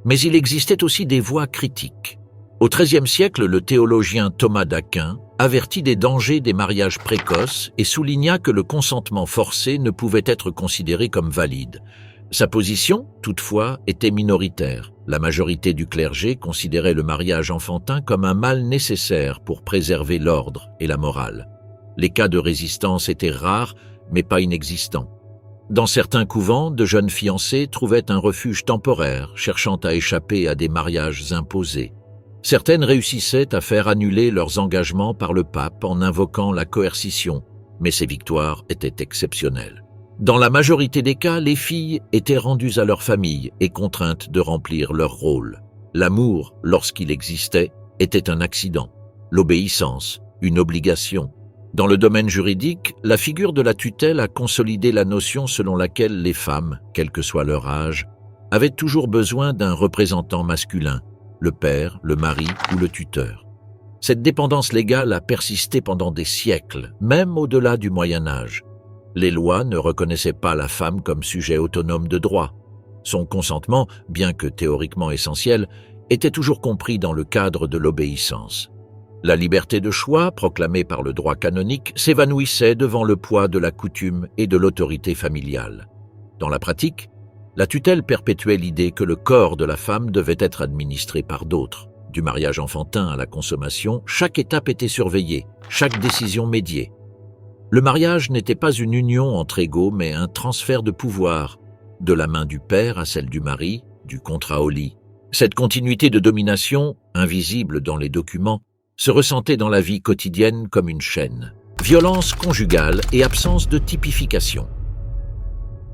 Mais il existait aussi des voix critiques. Au XIIIe siècle, le théologien Thomas d'Aquin avertit des dangers des mariages précoces et souligna que le consentement forcé ne pouvait être considéré comme valide. Sa position, toutefois, était minoritaire. La majorité du clergé considérait le mariage enfantin comme un mal nécessaire pour préserver l'ordre et la morale. Les cas de résistance étaient rares, mais pas inexistants. Dans certains couvents, de jeunes fiancés trouvaient un refuge temporaire, cherchant à échapper à des mariages imposés. Certaines réussissaient à faire annuler leurs engagements par le pape en invoquant la coercition, mais ces victoires étaient exceptionnelles. Dans la majorité des cas, les filles étaient rendues à leur famille et contraintes de remplir leur rôle. L'amour, lorsqu'il existait, était un accident. L'obéissance, une obligation. Dans le domaine juridique, la figure de la tutelle a consolidé la notion selon laquelle les femmes, quel que soit leur âge, avaient toujours besoin d'un représentant masculin, le père, le mari ou le tuteur. Cette dépendance légale a persisté pendant des siècles, même au-delà du Moyen Âge. Les lois ne reconnaissaient pas la femme comme sujet autonome de droit. Son consentement, bien que théoriquement essentiel, était toujours compris dans le cadre de l'obéissance. La liberté de choix, proclamée par le droit canonique, s'évanouissait devant le poids de la coutume et de l'autorité familiale. Dans la pratique, la tutelle perpétuait l'idée que le corps de la femme devait être administré par d'autres. Du mariage enfantin à la consommation, chaque étape était surveillée, chaque décision médiée. Le mariage n'était pas une union entre égaux, mais un transfert de pouvoir, de la main du père à celle du mari, du contrat au lit. Cette continuité de domination, invisible dans les documents, se ressentait dans la vie quotidienne comme une chaîne. Violence conjugale et absence de typification.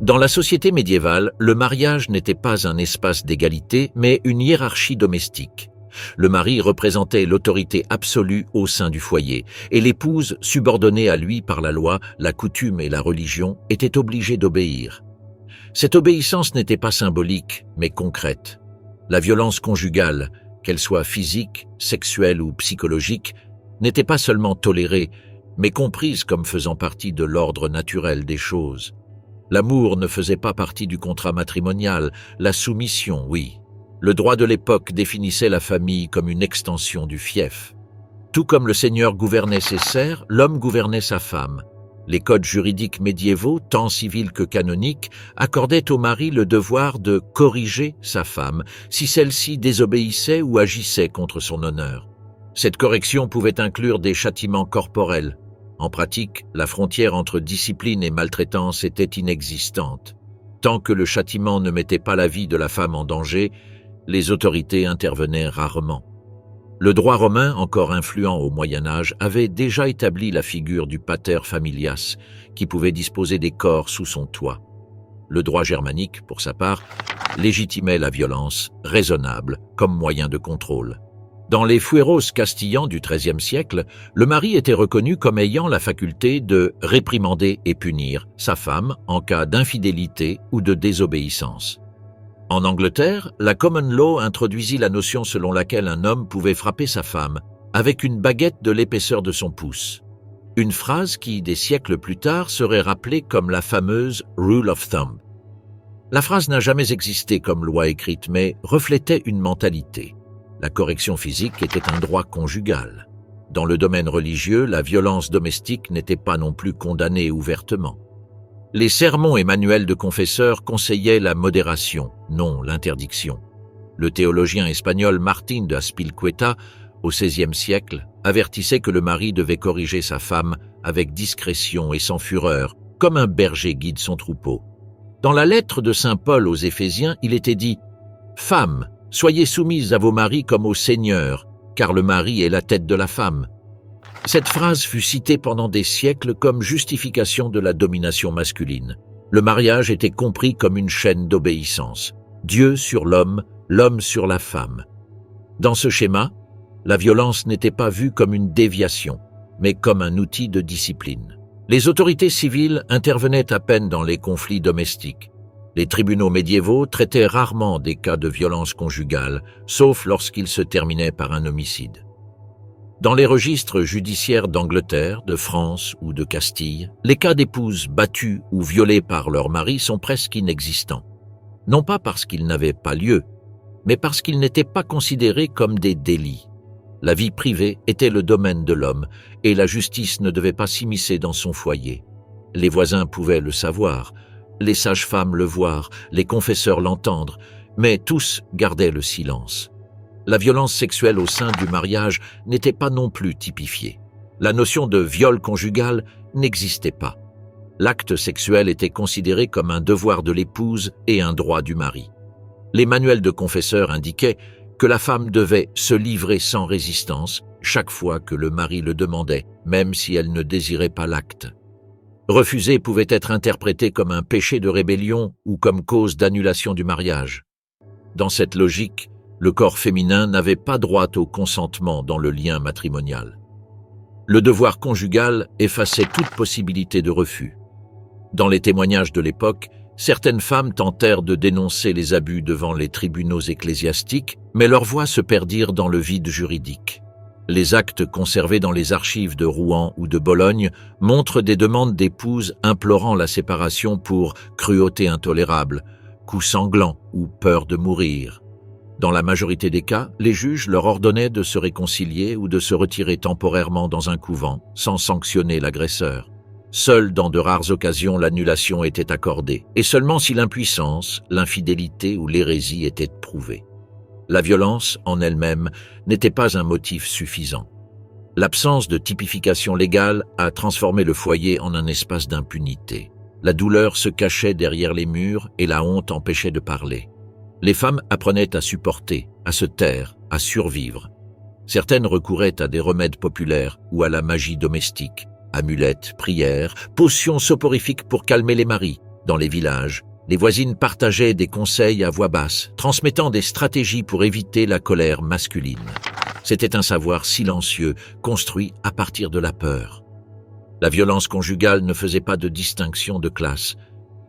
Dans la société médiévale, le mariage n'était pas un espace d'égalité, mais une hiérarchie domestique. Le mari représentait l'autorité absolue au sein du foyer, et l'épouse, subordonnée à lui par la loi, la coutume et la religion, était obligée d'obéir. Cette obéissance n'était pas symbolique, mais concrète. La violence conjugale, qu'elle soit physique, sexuelle ou psychologique, n'était pas seulement tolérée, mais comprise comme faisant partie de l'ordre naturel des choses. L'amour ne faisait pas partie du contrat matrimonial, la soumission, oui. Le droit de l'époque définissait la famille comme une extension du fief. Tout comme le seigneur gouvernait ses serfs, l'homme gouvernait sa femme. Les codes juridiques médiévaux, tant civils que canoniques, accordaient au mari le devoir de corriger sa femme si celle-ci désobéissait ou agissait contre son honneur. Cette correction pouvait inclure des châtiments corporels. En pratique, la frontière entre discipline et maltraitance était inexistante. Tant que le châtiment ne mettait pas la vie de la femme en danger, les autorités intervenaient rarement. Le droit romain, encore influent au Moyen Âge, avait déjà établi la figure du pater familias, qui pouvait disposer des corps sous son toit. Le droit germanique, pour sa part, légitimait la violence, raisonnable, comme moyen de contrôle. Dans les fueros castillans du XIIIe siècle, le mari était reconnu comme ayant la faculté de réprimander et punir sa femme en cas d'infidélité ou de désobéissance. En Angleterre, la common law introduisit la notion selon laquelle un homme pouvait frapper sa femme avec une baguette de l'épaisseur de son pouce. Une phrase qui, des siècles plus tard, serait rappelée comme la fameuse « rule of thumb ». La phrase n'a jamais existé comme loi écrite, mais reflétait une mentalité. La correction physique était un droit conjugal. Dans le domaine religieux, la violence domestique n'était pas non plus condamnée ouvertement. Les sermons et manuels de confesseurs conseillaient la modération, non l'interdiction. Le théologien espagnol Martín de Azpilicueta, au XVIe siècle, avertissait que le mari devait corriger sa femme avec discrétion et sans fureur, comme un berger guide son troupeau. Dans la lettre de saint Paul aux Éphésiens, il était dit « Femmes, soyez soumises à vos maris comme au Seigneur, car le mari est la tête de la femme. » Cette phrase fut citée pendant des siècles comme justification de la domination masculine. Le mariage était compris comme une chaîne d'obéissance. Dieu sur l'homme, l'homme sur la femme. Dans ce schéma, la violence n'était pas vue comme une déviation, mais comme un outil de discipline. Les autorités civiles intervenaient à peine dans les conflits domestiques. Les tribunaux médiévaux traitaient rarement des cas de violence conjugale, sauf lorsqu'ils se terminaient par un homicide. Dans les registres judiciaires d'Angleterre, de France ou de Castille, les cas d'épouses battues ou violées par leur mari sont presque inexistants. Non pas parce qu'ils n'avaient pas lieu, mais parce qu'ils n'étaient pas considérés comme des délits. La vie privée était le domaine de l'homme et la justice ne devait pas s'immiscer dans son foyer. Les voisins pouvaient le savoir, les sages-femmes le voir, les confesseurs l'entendre, mais tous gardaient le silence. La violence sexuelle au sein du mariage n'était pas non plus typifiée. La notion de viol conjugal n'existait pas. L'acte sexuel était considéré comme un devoir de l'épouse et un droit du mari. Les manuels de confesseurs indiquaient que la femme devait se livrer sans résistance chaque fois que le mari le demandait, même si elle ne désirait pas l'acte. Refuser pouvait être interprété comme un péché de rébellion ou comme cause d'annulation du mariage. Dans cette logique, le corps féminin n'avait pas droit au consentement dans le lien matrimonial. Le devoir conjugal effaçait toute possibilité de refus. Dans les témoignages de l'époque, certaines femmes tentèrent de dénoncer les abus devant les tribunaux ecclésiastiques, mais leurs voix se perdirent dans le vide juridique. Les actes conservés dans les archives de Rouen ou de Bologne montrent des demandes d'épouses implorant la séparation pour cruauté intolérable, coups sanglants ou peur de mourir. Dans la majorité des cas, les juges leur ordonnaient de se réconcilier ou de se retirer temporairement dans un couvent, sans sanctionner l'agresseur. Seule dans de rares occasions l'annulation était accordée, et seulement si l'impuissance, l'infidélité ou l'hérésie étaient prouvées. La violence, en elle-même, n'était pas un motif suffisant. L'absence de typification légale a transformé le foyer en un espace d'impunité. La douleur se cachait derrière les murs et la honte empêchait de parler. Les femmes apprenaient à supporter, à se taire, à survivre. Certaines recouraient à des remèdes populaires ou à la magie domestique, amulettes, prières, potions soporifiques pour calmer les maris. Dans les villages, les voisines partageaient des conseils à voix basse, transmettant des stratégies pour éviter la colère masculine. C'était un savoir silencieux, construit à partir de la peur. La violence conjugale ne faisait pas de distinction de classe.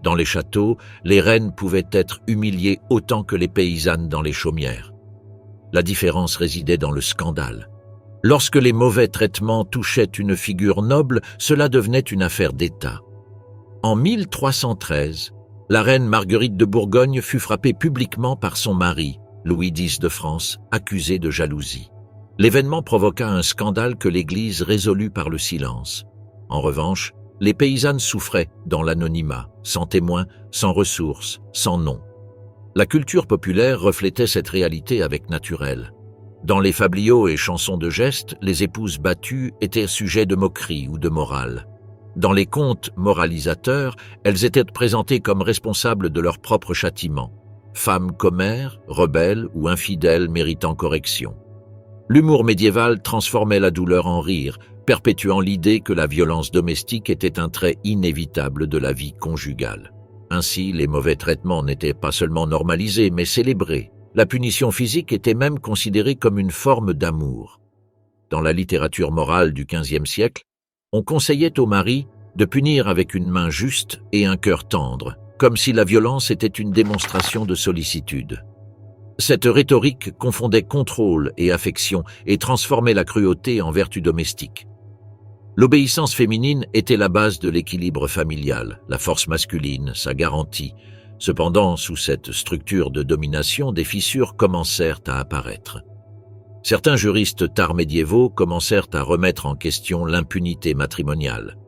Dans les châteaux, les reines pouvaient être humiliées autant que les paysannes dans les chaumières. La différence résidait dans le scandale. Lorsque les mauvais traitements touchaient une figure noble, cela devenait une affaire d'État. En 1313, la reine Marguerite de Bourgogne fut frappée publiquement par son mari, Louis X de France, accusé de jalousie. L'événement provoqua un scandale que l'Église résolut par le silence. En revanche, les paysannes souffraient dans l'anonymat, sans témoins, sans ressources, sans nom. La culture populaire reflétait cette réalité avec naturel. Dans les fabliaux et chansons de gestes, les épouses battues étaient sujets de moquerie ou de morale. Dans les contes moralisateurs, elles étaient présentées comme responsables de leur propre châtiment. Femmes commères, rebelles ou infidèles méritant correction. L'humour médiéval transformait la douleur en rire, perpétuant l'idée que la violence domestique était un trait inévitable de la vie conjugale. Ainsi, les mauvais traitements n'étaient pas seulement normalisés, mais célébrés. La punition physique était même considérée comme une forme d'amour. Dans la littérature morale du XVe siècle, on conseillait aux maris de punir avec une main juste et un cœur tendre, comme si la violence était une démonstration de sollicitude. Cette rhétorique confondait contrôle et affection et transformait la cruauté en vertu domestique. L'obéissance féminine était la base de l'équilibre familial, la force masculine, sa garantie. Cependant, sous cette structure de domination, des fissures commencèrent à apparaître. Certains juristes tard médiévaux commencèrent à remettre en question l'impunité matrimoniale.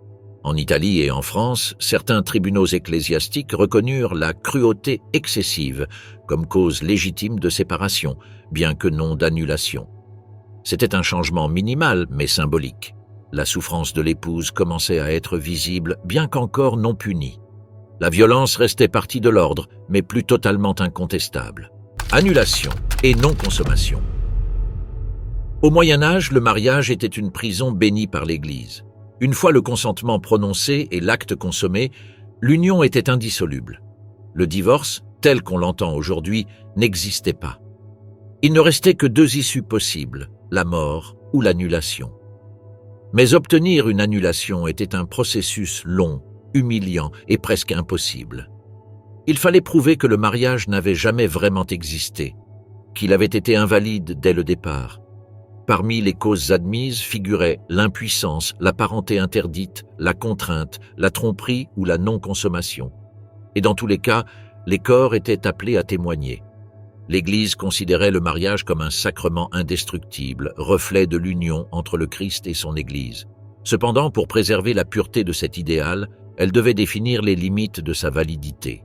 En Italie et en France, certains tribunaux ecclésiastiques reconnurent la cruauté excessive comme cause légitime de séparation, bien que non d'annulation. C'était un changement minimal mais symbolique. La souffrance de l'épouse commençait à être visible, bien qu'encore non punie. La violence restait partie de l'ordre, mais plus totalement incontestable. Annulation et non-consommation. Au Moyen-Âge, le mariage était une prison bénie par l'Église. Une fois le consentement prononcé et l'acte consommé, l'union était indissoluble. Le divorce, tel qu'on l'entend aujourd'hui, n'existait pas. Il ne restait que deux issues possibles, la mort ou l'annulation. Mais obtenir une annulation était un processus long, humiliant et presque impossible. Il fallait prouver que le mariage n'avait jamais vraiment existé, qu'il avait été invalide dès le départ. Parmi les causes admises figuraient l'impuissance, la parenté interdite, la contrainte, la tromperie ou la non-consommation. Et dans tous les cas, les corps étaient appelés à témoigner. L'Église considérait le mariage comme un sacrement indestructible, reflet de l'union entre le Christ et son Église. Cependant, pour préserver la pureté de cet idéal, elle devait définir les limites de sa validité.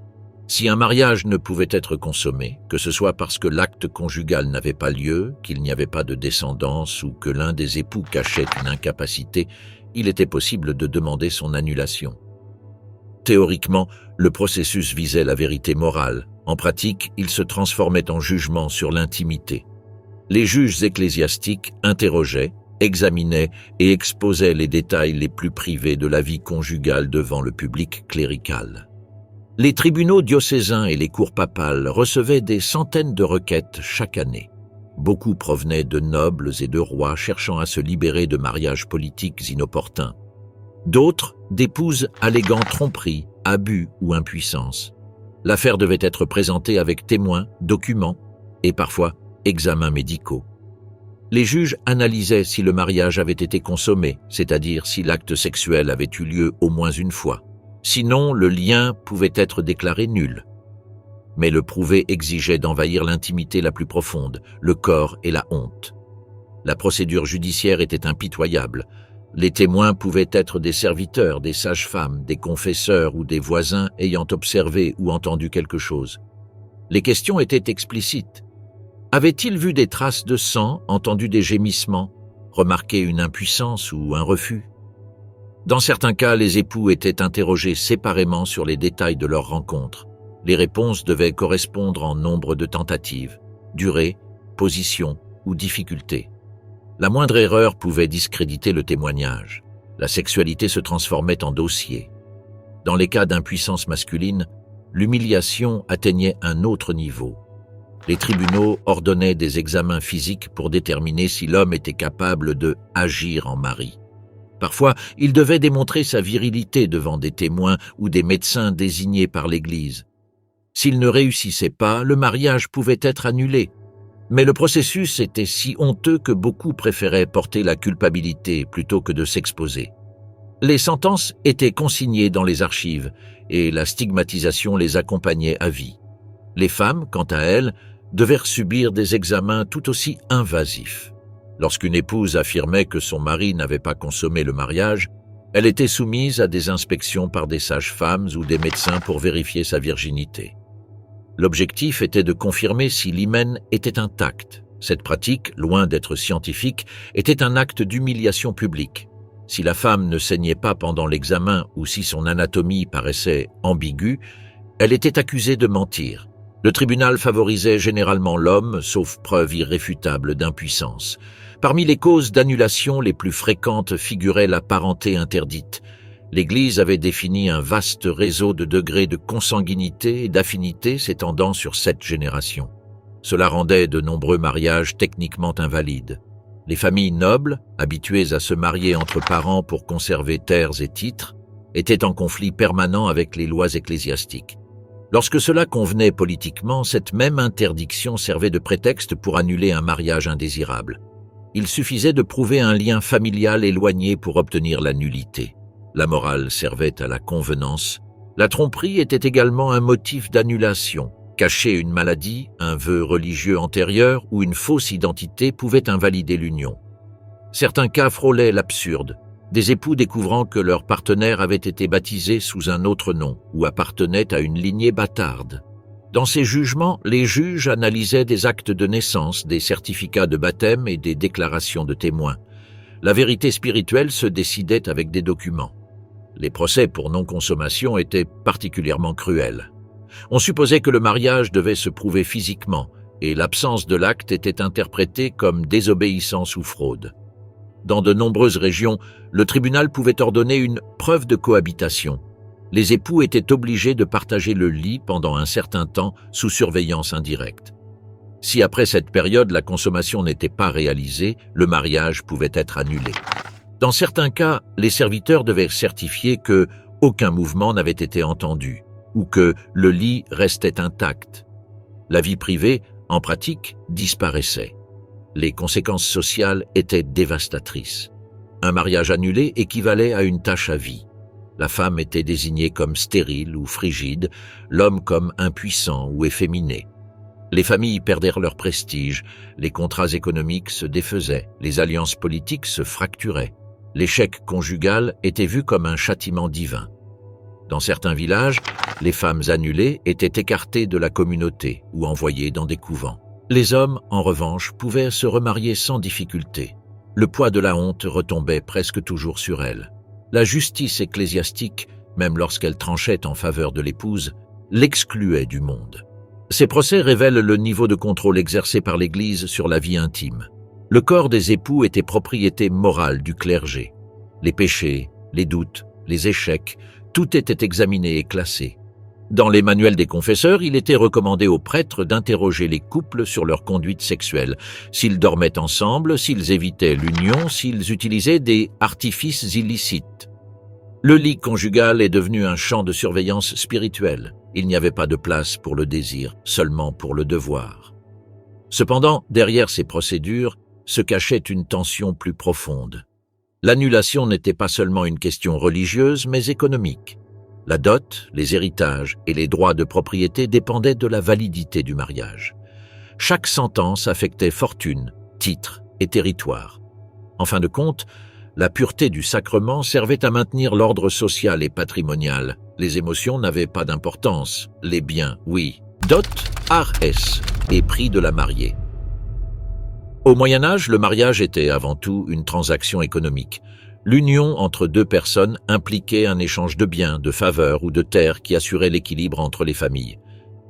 Si un mariage ne pouvait être consommé, que ce soit parce que l'acte conjugal n'avait pas lieu, qu'il n'y avait pas de descendance ou que l'un des époux cachait une incapacité, il était possible de demander son annulation. Théoriquement, le processus visait la vérité morale. En pratique, il se transformait en jugement sur l'intimité. Les juges ecclésiastiques interrogeaient, examinaient et exposaient les détails les plus privés de la vie conjugale devant le public clérical. Les tribunaux diocésains et les cours papales recevaient des centaines de requêtes chaque année. Beaucoup provenaient de nobles et de rois cherchant à se libérer de mariages politiques inopportuns. D'autres, d'épouses alléguant tromperie, abus ou impuissance. L'affaire devait être présentée avec témoins, documents et parfois examens médicaux. Les juges analysaient si le mariage avait été consommé, c'est-à-dire si l'acte sexuel avait eu lieu au moins une fois. Sinon, le lien pouvait être déclaré nul. Mais le prouver exigeait d'envahir l'intimité la plus profonde, le corps et la honte. La procédure judiciaire était impitoyable. Les témoins pouvaient être des serviteurs, des sages-femmes, des confesseurs ou des voisins ayant observé ou entendu quelque chose. Les questions étaient explicites. Avait-il vu des traces de sang, entendu des gémissements, remarqué une impuissance ou un refus? Dans certains cas, les époux étaient interrogés séparément sur les détails de leur rencontre. Les réponses devaient correspondre en nombre de tentatives, durée, position ou difficulté. La moindre erreur pouvait discréditer le témoignage. La sexualité se transformait en dossier. Dans les cas d'impuissance masculine, l'humiliation atteignait un autre niveau. Les tribunaux ordonnaient des examens physiques pour déterminer si l'homme était capable de agir en mari. Parfois, il devait démontrer sa virilité devant des témoins ou des médecins désignés par l'Église. S'il ne réussissait pas, le mariage pouvait être annulé. Mais le processus était si honteux que beaucoup préféraient porter la culpabilité plutôt que de s'exposer. Les sentences étaient consignées dans les archives et la stigmatisation les accompagnait à vie. Les femmes, quant à elles, devaient subir des examens tout aussi invasifs. Lorsqu'une épouse affirmait que son mari n'avait pas consommé le mariage, elle était soumise à des inspections par des sages-femmes ou des médecins pour vérifier sa virginité. L'objectif était de confirmer si l'hymen était intact. Cette pratique, loin d'être scientifique, était un acte d'humiliation publique. Si la femme ne saignait pas pendant l'examen ou si son anatomie paraissait ambiguë, elle était accusée de mentir. Le tribunal favorisait généralement l'homme, sauf preuve irréfutable d'impuissance. Parmi les causes d'annulation les plus fréquentes figurait la parenté interdite. L'Église avait défini un vaste réseau de degrés de consanguinité et d'affinité s'étendant sur 7 générations. Cela rendait de nombreux mariages techniquement invalides. Les familles nobles, habituées à se marier entre parents pour conserver terres et titres, étaient en conflit permanent avec les lois ecclésiastiques. Lorsque cela convenait politiquement, cette même interdiction servait de prétexte pour annuler un mariage indésirable. Il suffisait de prouver un lien familial éloigné pour obtenir la nullité. La morale servait à la convenance. La tromperie était également un motif d'annulation. Cacher une maladie, un vœu religieux antérieur ou une fausse identité pouvaient invalider l'union. Certains cas frôlaient l'absurde, des époux découvrant que leur partenaire avait été baptisé sous un autre nom ou appartenait à une lignée bâtarde. Dans ces jugements, les juges analysaient des actes de naissance, des certificats de baptême et des déclarations de témoins. La vérité spirituelle se décidait avec des documents. Les procès pour non-consommation étaient particulièrement cruels. On supposait que le mariage devait se prouver physiquement et l'absence de l'acte était interprétée comme désobéissance ou fraude. Dans de nombreuses régions, le tribunal pouvait ordonner une preuve de cohabitation. Les époux étaient obligés de partager le lit pendant un certain temps sous surveillance indirecte. Si après cette période la consommation n'était pas réalisée, le mariage pouvait être annulé. Dans certains cas, les serviteurs devaient certifier que aucun mouvement n'avait été entendu ou que le lit restait intact. La vie privée, en pratique, disparaissait. Les conséquences sociales étaient dévastatrices. Un mariage annulé équivalait à une tâche à vie. La femme était désignée comme stérile ou frigide, l'homme comme impuissant ou efféminé. Les familles perdèrent leur prestige, les contrats économiques se défaisaient, les alliances politiques se fracturaient. L'échec conjugal était vu comme un châtiment divin. Dans certains villages, les femmes annulées étaient écartées de la communauté ou envoyées dans des couvents. Les hommes, en revanche, pouvaient se remarier sans difficulté. Le poids de la honte retombait presque toujours sur elles. La justice ecclésiastique, même lorsqu'elle tranchait en faveur de l'épouse, l'excluait du monde. Ces procès révèlent le niveau de contrôle exercé par l'Église sur la vie intime. Le corps des époux était propriété morale du clergé. Les péchés, les doutes, les échecs, tout était examiné et classé. Dans les manuels des confesseurs, il était recommandé aux prêtres d'interroger les couples sur leur conduite sexuelle, s'ils dormaient ensemble, s'ils évitaient l'union, s'ils utilisaient des artifices illicites. Le lit conjugal est devenu un champ de surveillance spirituelle. Il n'y avait pas de place pour le désir, seulement pour le devoir. Cependant, derrière ces procédures, se cachait une tension plus profonde. L'annulation n'était pas seulement une question religieuse, mais économique. La dot, les héritages et les droits de propriété dépendaient de la validité du mariage. Chaque sentence affectait fortune, titre et territoire. En fin de compte, la pureté du sacrement servait à maintenir l'ordre social et patrimonial. Les émotions n'avaient pas d'importance, les biens, oui. Dot, ars et prix de la mariée. Au Moyen-Âge, le mariage était avant tout une transaction économique. L'union entre deux personnes impliquait un échange de biens, de faveurs ou de terres qui assurait l'équilibre entre les familles.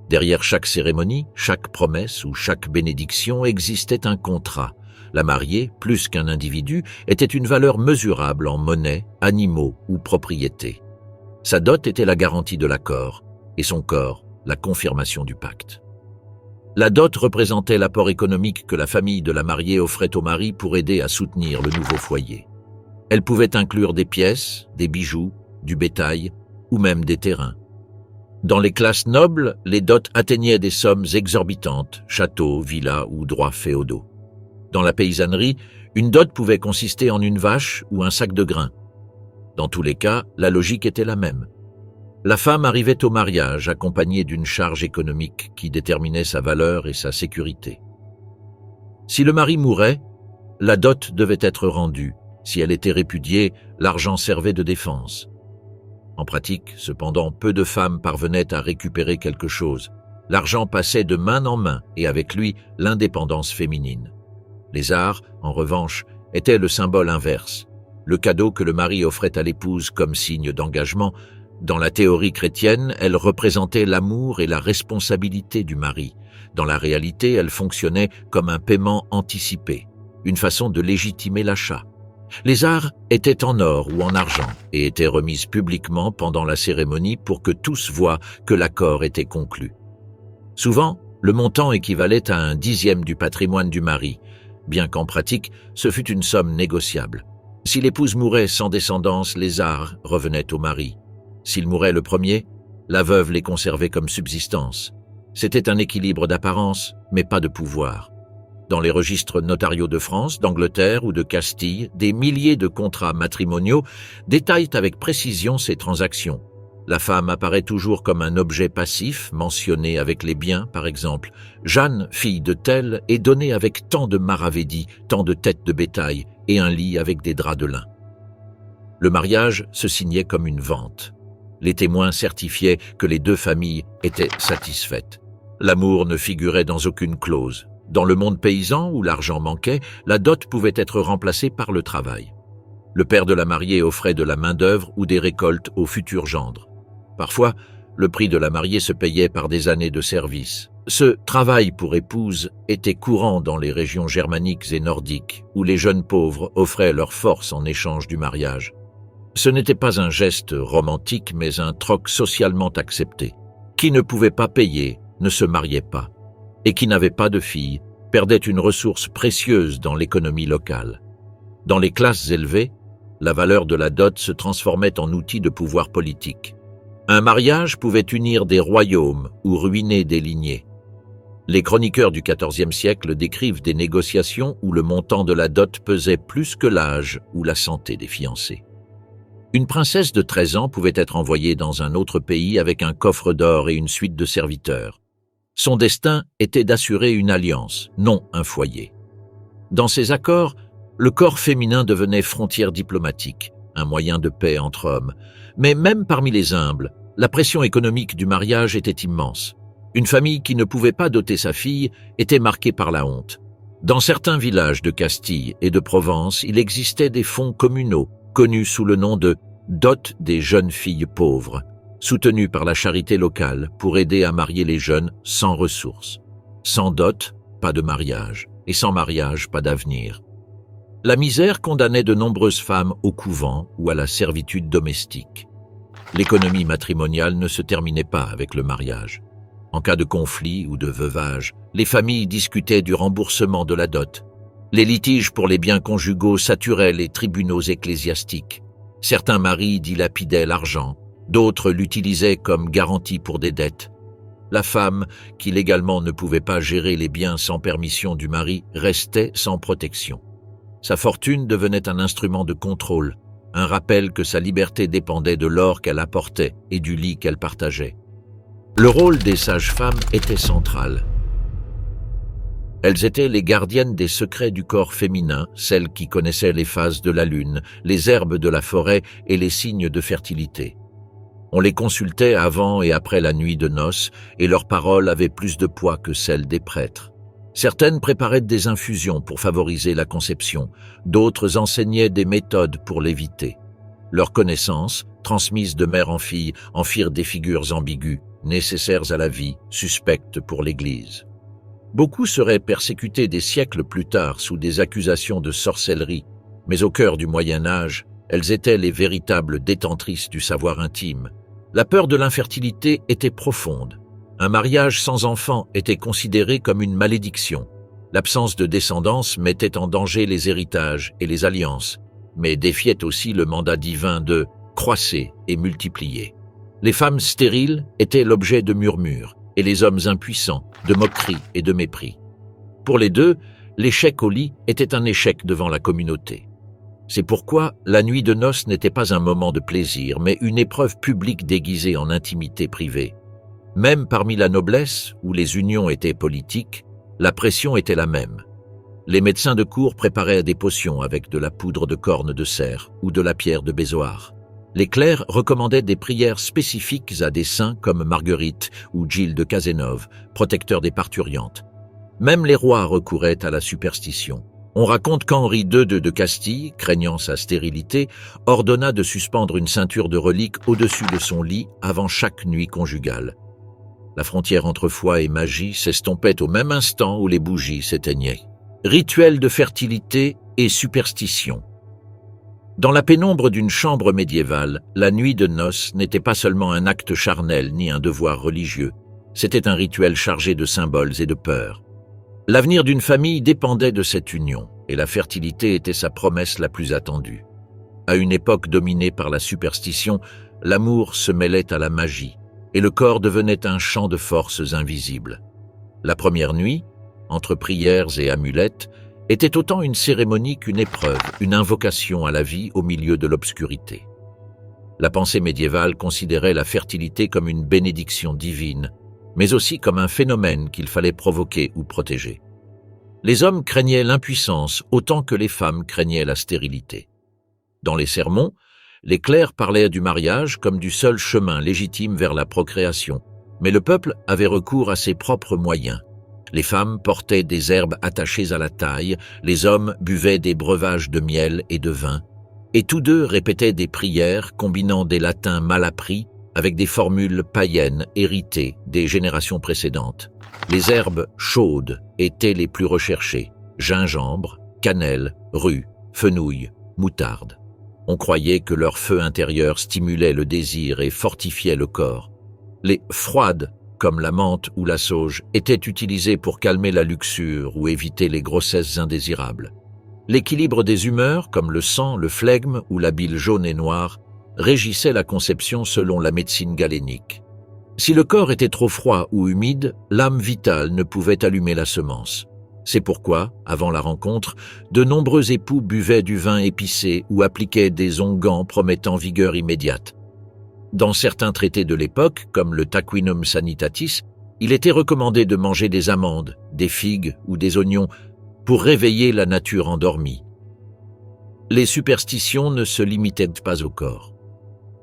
Derrière chaque cérémonie, chaque promesse ou chaque bénédiction existait un contrat. La mariée, plus qu'un individu, était une valeur mesurable en monnaie, animaux ou propriétés. Sa dot était la garantie de l'accord, et son corps, la confirmation du pacte. La dot représentait l'apport économique que la famille de la mariée offrait au mari pour aider à soutenir le nouveau foyer. Elle pouvait inclure des pièces, des bijoux, du bétail ou même des terrains. Dans les classes nobles, les dots atteignaient des sommes exorbitantes, châteaux, villas ou droits féodaux. Dans la paysannerie, une dot pouvait consister en une vache ou un sac de grains. Dans tous les cas, la logique était la même. La femme arrivait au mariage accompagnée d'une charge économique qui déterminait sa valeur et sa sécurité. Si le mari mourait, la dot devait être rendue. Si elle était répudiée, l'argent servait de défense. En pratique, cependant, peu de femmes parvenaient à récupérer quelque chose. L'argent passait de main en main et avec lui l'indépendance féminine. Les arts, en revanche, étaient le symbole inverse. Le cadeau que le mari offrait à l'épouse comme signe d'engagement, dans la théorie chrétienne, elle représentait l'amour et la responsabilité du mari. Dans la réalité, elle fonctionnait comme un paiement anticipé, une façon de légitimer l'achat. Les arts étaient en or ou en argent et étaient remises publiquement pendant la cérémonie pour que tous voient que l'accord était conclu. Souvent, le montant équivalait à 1/10 du patrimoine du mari, bien qu'en pratique, ce fût une somme négociable. Si l'épouse mourait sans descendance, les arts revenaient au mari. S'il mourait le premier, la veuve les conservait comme subsistance. C'était un équilibre d'apparence, mais pas de pouvoir. Dans les registres notariaux de France, d'Angleterre ou de Castille, des milliers de contrats matrimoniaux détaillent avec précision ces transactions. La femme apparaît toujours comme un objet passif, mentionné avec les biens, par exemple. Jeanne, fille de tel, est donnée avec tant de maravédis, tant de têtes de bétail et un lit avec des draps de lin. Le mariage se signait comme une vente. Les témoins certifiaient que les deux familles étaient satisfaites. L'amour ne figurait dans aucune clause. Dans le monde paysan, où l'argent manquait, la dot pouvait être remplacée par le travail. Le père de la mariée offrait de la main-d'œuvre ou des récoltes au futur gendre. Parfois, le prix de la mariée se payait par des années de service. Ce travail pour épouse était courant dans les régions germaniques et nordiques, où les jeunes pauvres offraient leur force en échange du mariage. Ce n'était pas un geste romantique, mais un troc socialement accepté. Qui ne pouvait pas payer ne se mariait pas, et qui n'avait pas de fille perdait une ressource précieuse dans l'économie locale. Dans les classes élevées, la valeur de la dot se transformait en outil de pouvoir politique. Un mariage pouvait unir des royaumes ou ruiner des lignées. Les chroniqueurs du XIVe siècle décrivent des négociations où le montant de la dot pesait plus que l'âge ou la santé des fiancés. Une princesse de 13 ans pouvait être envoyée dans un autre pays avec un coffre d'or et une suite de serviteurs. Son destin était d'assurer une alliance, non un foyer. Dans ces accords, le corps féminin devenait frontière diplomatique, un moyen de paix entre hommes. Mais même parmi les humbles, la pression économique du mariage était immense. Une famille qui ne pouvait pas doter sa fille était marquée par la honte. Dans certains villages de Castille et de Provence, il existait des fonds communaux, connus sous le nom de « dot des jeunes filles pauvres », soutenus par la charité locale pour aider à marier les jeunes sans ressources. Sans dot, pas de mariage, et sans mariage, pas d'avenir. La misère condamnait de nombreuses femmes au couvent ou à la servitude domestique. L'économie matrimoniale ne se terminait pas avec le mariage. En cas de conflit ou de veuvage, les familles discutaient du remboursement de la dot. Les litiges pour les biens conjugaux saturaient les tribunaux ecclésiastiques. Certains maris dilapidaient l'argent, d'autres l'utilisaient comme garantie pour des dettes. La femme, qui légalement ne pouvait pas gérer les biens sans permission du mari, restait sans protection. Sa fortune devenait un instrument de contrôle, un rappel que sa liberté dépendait de l'or qu'elle apportait et du lit qu'elle partageait. Le rôle des sages-femmes était central. Elles étaient les gardiennes des secrets du corps féminin, celles qui connaissaient les phases de la lune, les herbes de la forêt et les signes de fertilité. On les consultait avant et après la nuit de noces, et leurs paroles avaient plus de poids que celles des prêtres. Certaines préparaient des infusions pour favoriser la conception, d'autres enseignaient des méthodes pour l'éviter. Leurs connaissances, transmises de mère en fille, en firent des figures ambiguës, nécessaires à la vie, suspectes pour l'Église. Beaucoup seraient persécutés des siècles plus tard sous des accusations de sorcellerie, mais au cœur du Moyen Âge, elles étaient les véritables détentrices du savoir intime. La peur de l'infertilité était profonde. Un mariage sans enfant était considéré comme une malédiction. L'absence de descendance mettait en danger les héritages et les alliances, mais défiait aussi le mandat divin de « croisser et multiplier ». Les femmes stériles étaient l'objet de murmures, et les hommes impuissants, de moqueries et de mépris. Pour les deux, l'échec au lit était un échec devant la communauté. C'est pourquoi la nuit de noces n'était pas un moment de plaisir, mais une épreuve publique déguisée en intimité privée. Même parmi la noblesse, où les unions étaient politiques, la pression était la même. Les médecins de cour préparaient des potions avec de la poudre de corne de cerf ou de la pierre de bézoard. Les clercs recommandaient des prières spécifiques à des saints comme Marguerite ou Gilles de Cazenove, protecteurs des parturientes. Même les rois recouraient à la superstition. On raconte qu'Henri II de Castille, craignant sa stérilité, ordonna de suspendre une ceinture de reliques au-dessus de son lit avant chaque nuit conjugale. La frontière entre foi et magie s'estompait au même instant où les bougies s'éteignaient. Rituel de fertilité et superstition. Dans la pénombre d'une chambre médiévale, la nuit de noces n'était pas seulement un acte charnel ni un devoir religieux, c'était un rituel chargé de symboles et de peurs. L'avenir d'une famille dépendait de cette union, et la fertilité était sa promesse la plus attendue. À une époque dominée par la superstition, l'amour se mêlait à la magie, et le corps devenait un champ de forces invisibles. La première nuit, entre prières et amulettes, était autant une cérémonie qu'une épreuve, une invocation à la vie au milieu de l'obscurité. La pensée médiévale considérait la fertilité comme une bénédiction divine, mais aussi comme un phénomène qu'il fallait provoquer ou protéger. Les hommes craignaient l'impuissance autant que les femmes craignaient la stérilité. Dans les sermons, les clercs parlaient du mariage comme du seul chemin légitime vers la procréation, mais le peuple avait recours à ses propres moyens. Les femmes portaient des herbes attachées à la taille, les hommes buvaient des breuvages de miel et de vin, et tous deux répétaient des prières combinant des latins mal appris avec des formules païennes héritées des générations précédentes. Les herbes chaudes étaient les plus recherchées, gingembre, cannelle, rue, fenouil, moutarde. On croyait que leur feu intérieur stimulait le désir et fortifiait le corps. Les froides, comme la menthe ou la sauge, étaient utilisées pour calmer la luxure ou éviter les grossesses indésirables. L'équilibre des humeurs, comme le sang, le flegme ou la bile jaune et noire, régissait la conception selon la médecine galénique. Si le corps était trop froid ou humide, l'âme vitale ne pouvait allumer la semence. C'est pourquoi, avant la rencontre, de nombreux époux buvaient du vin épicé ou appliquaient des onguents promettant vigueur immédiate. Dans certains traités de l'époque, comme le Tarquinum Sanitatis, Il était recommandé de manger des amandes, des figues ou des oignons pour réveiller la nature endormie. Les superstitions ne se limitaient pas au corps.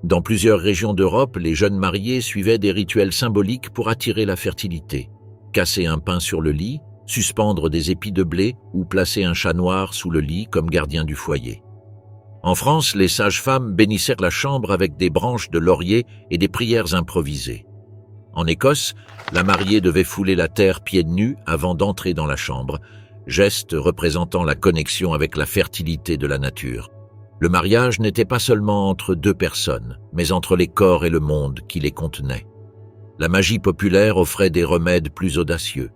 Dans plusieurs régions d'Europe, les jeunes mariés suivaient des rituels symboliques pour attirer la fertilité. Casser un pain sur le lit, suspendre des épis de blé ou placer un chat noir sous le lit comme gardien du foyer. En France, les sages-femmes bénissaient la chambre avec des branches de laurier et des prières improvisées. En Écosse, la mariée devait fouler la terre pieds nus avant d'entrer dans la chambre, geste représentant la connexion avec la fertilité de la nature. Le mariage n'était pas seulement entre deux personnes, mais entre les corps et le monde qui les contenait. La magie populaire offrait des remèdes plus audacieux.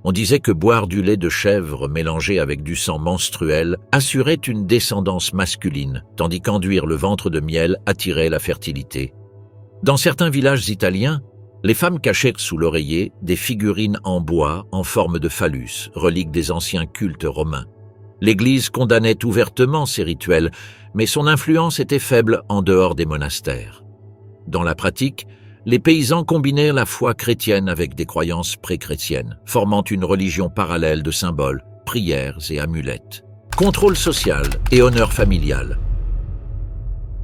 On disait que boire du lait de chèvre mélangé avec du sang menstruel assurait une descendance masculine, tandis qu'enduire le ventre de miel attirait la fertilité. Dans certains villages italiens, les femmes cachaient sous l'oreiller des figurines en bois en forme de phallus, reliques des anciens cultes romains. L'Église condamnait ouvertement ces rituels, mais son influence était faible en dehors des monastères. Dans la pratique, les paysans combinaient la foi chrétienne avec des croyances pré-chrétiennes, formant une religion parallèle de symboles, prières et amulettes. Contrôle social et honneur familial.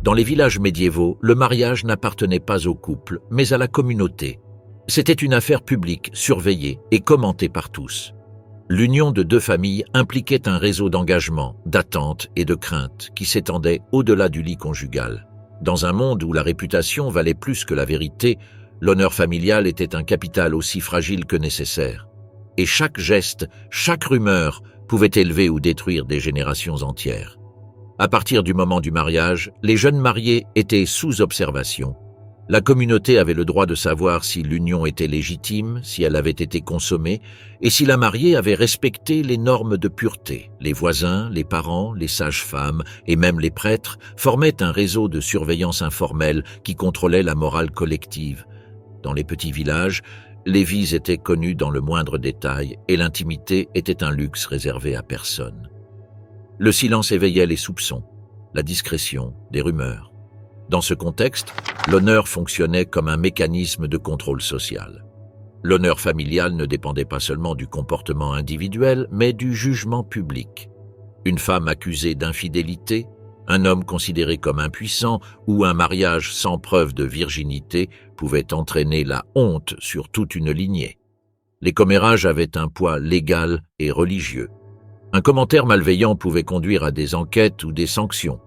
Dans les villages médiévaux, le mariage n'appartenait pas au couple, mais à la communauté. C'était une affaire publique, surveillée et commentée par tous. L'union de deux familles impliquait un réseau d'engagement, d'attente et de crainte qui s'étendait au-delà du lit conjugal. Dans un monde où la réputation valait plus que la vérité, l'honneur familial était un capital aussi fragile que nécessaire. Et chaque geste, chaque rumeur pouvait élever ou détruire des générations entières. À partir du moment du mariage, les jeunes mariés étaient sous observation. La communauté avait le droit de savoir si l'union était légitime, si elle avait été consommée, et si la mariée avait respecté les normes de pureté. Les voisins, les parents, les sages-femmes et même les prêtres formaient un réseau de surveillance informelle qui contrôlait la morale collective. Dans les petits villages, les vies étaient connues dans le moindre détail et l'intimité était un luxe réservé à personne. Le silence éveillait les soupçons, la discrétion, des rumeurs. Dans ce contexte, l'honneur fonctionnait comme un mécanisme de contrôle social. L'honneur familial ne dépendait pas seulement du comportement individuel, mais du jugement public. Une femme accusée d'infidélité, un homme considéré comme impuissant ou un mariage sans preuve de virginité pouvait entraîner la honte sur toute une lignée. Les commérages avaient un poids légal et religieux. Un commentaire malveillant pouvait conduire à des enquêtes ou des sanctions.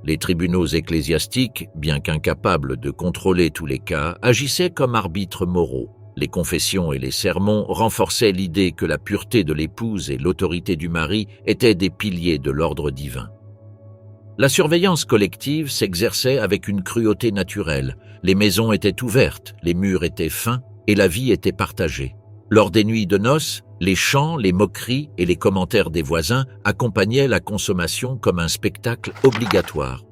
Les tribunaux ecclésiastiques, bien qu'incapables de contrôler tous les cas, agissaient comme arbitres moraux. Les confessions et les sermons renforçaient l'idée que la pureté de l'épouse et l'autorité du mari étaient des piliers de l'ordre divin. La surveillance collective s'exerçait avec une cruauté naturelle. Les maisons étaient ouvertes, les murs étaient fins et la vie était partagée. Lors des nuits de noces, les chants, les moqueries et les commentaires des voisins accompagnaient la consommation comme un spectacle obligatoire.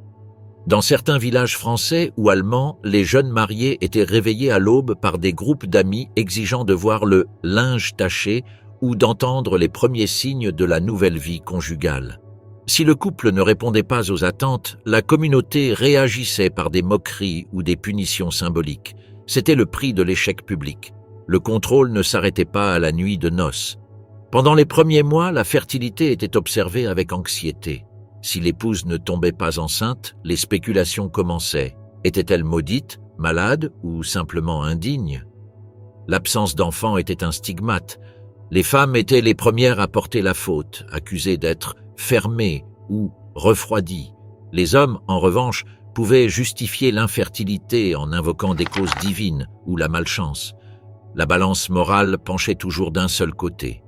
Dans certains villages français ou allemands, les jeunes mariés étaient réveillés à l'aube par des groupes d'amis exigeant de voir le linge taché ou d'entendre les premiers signes de la nouvelle vie conjugale. Si le couple ne répondait pas aux attentes, la communauté réagissait par des moqueries ou des punitions symboliques. C'était le prix de l'échec public. Le contrôle ne s'arrêtait pas à la nuit de noces. Pendant les premiers mois, la fertilité était observée avec anxiété. Si l'épouse ne tombait pas enceinte, les spéculations commençaient. Était-elle maudite, malade ou simplement indigne? L'absence d'enfants était un stigmate. Les femmes étaient les premières à porter la faute, accusées d'être fermées ou refroidies. Les hommes, en revanche, pouvaient justifier l'infertilité en invoquant des causes divines ou la malchance. La balance morale penchait toujours d'un seul côté.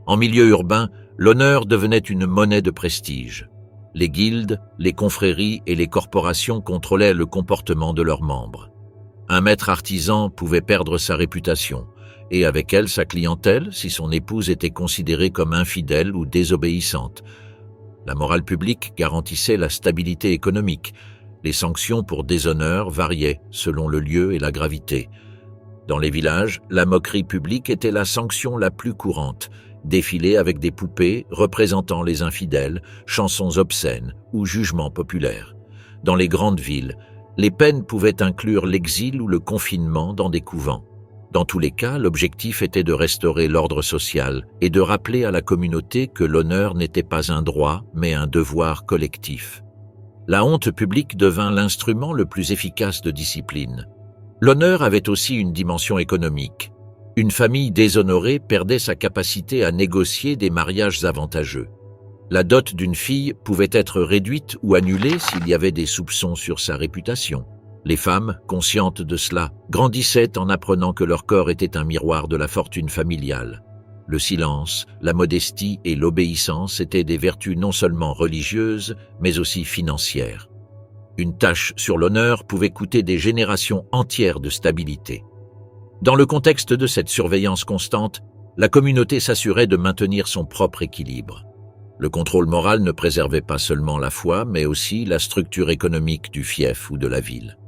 En milieu urbain, l'honneur devenait une monnaie de prestige. Les guildes, les confréries et les corporations contrôlaient le comportement de leurs membres. Un maître artisan pouvait perdre sa réputation, et avec elle sa clientèle si son épouse était considérée comme infidèle ou désobéissante. La morale publique garantissait la stabilité économique. Les sanctions pour déshonneur variaient selon le lieu et la gravité. Dans les villages, la moquerie publique était la sanction la plus courante, défilés avec des poupées représentant les infidèles, chansons obscènes ou jugements populaires. Dans les grandes villes, les peines pouvaient inclure l'exil ou le confinement dans des couvents. Dans tous les cas, l'objectif était de restaurer l'ordre social et de rappeler à la communauté que l'honneur n'était pas un droit, mais un devoir collectif. La honte publique devint l'instrument le plus efficace de discipline. L'honneur avait aussi une dimension économique. Une famille déshonorée perdait sa capacité à négocier des mariages avantageux. La dot d'une fille pouvait être réduite ou annulée s'il y avait des soupçons sur sa réputation. Les femmes, conscientes de cela, grandissaient en apprenant que leur corps était un miroir de la fortune familiale. Le silence, la modestie et l'obéissance étaient des vertus non seulement religieuses, mais aussi financières. Une tache sur l'honneur pouvait coûter des générations entières de stabilité. Dans le contexte de cette surveillance constante, la communauté s'assurait de maintenir son propre équilibre. Le contrôle moral ne préservait pas seulement la foi, mais aussi la structure économique du fief ou de la ville.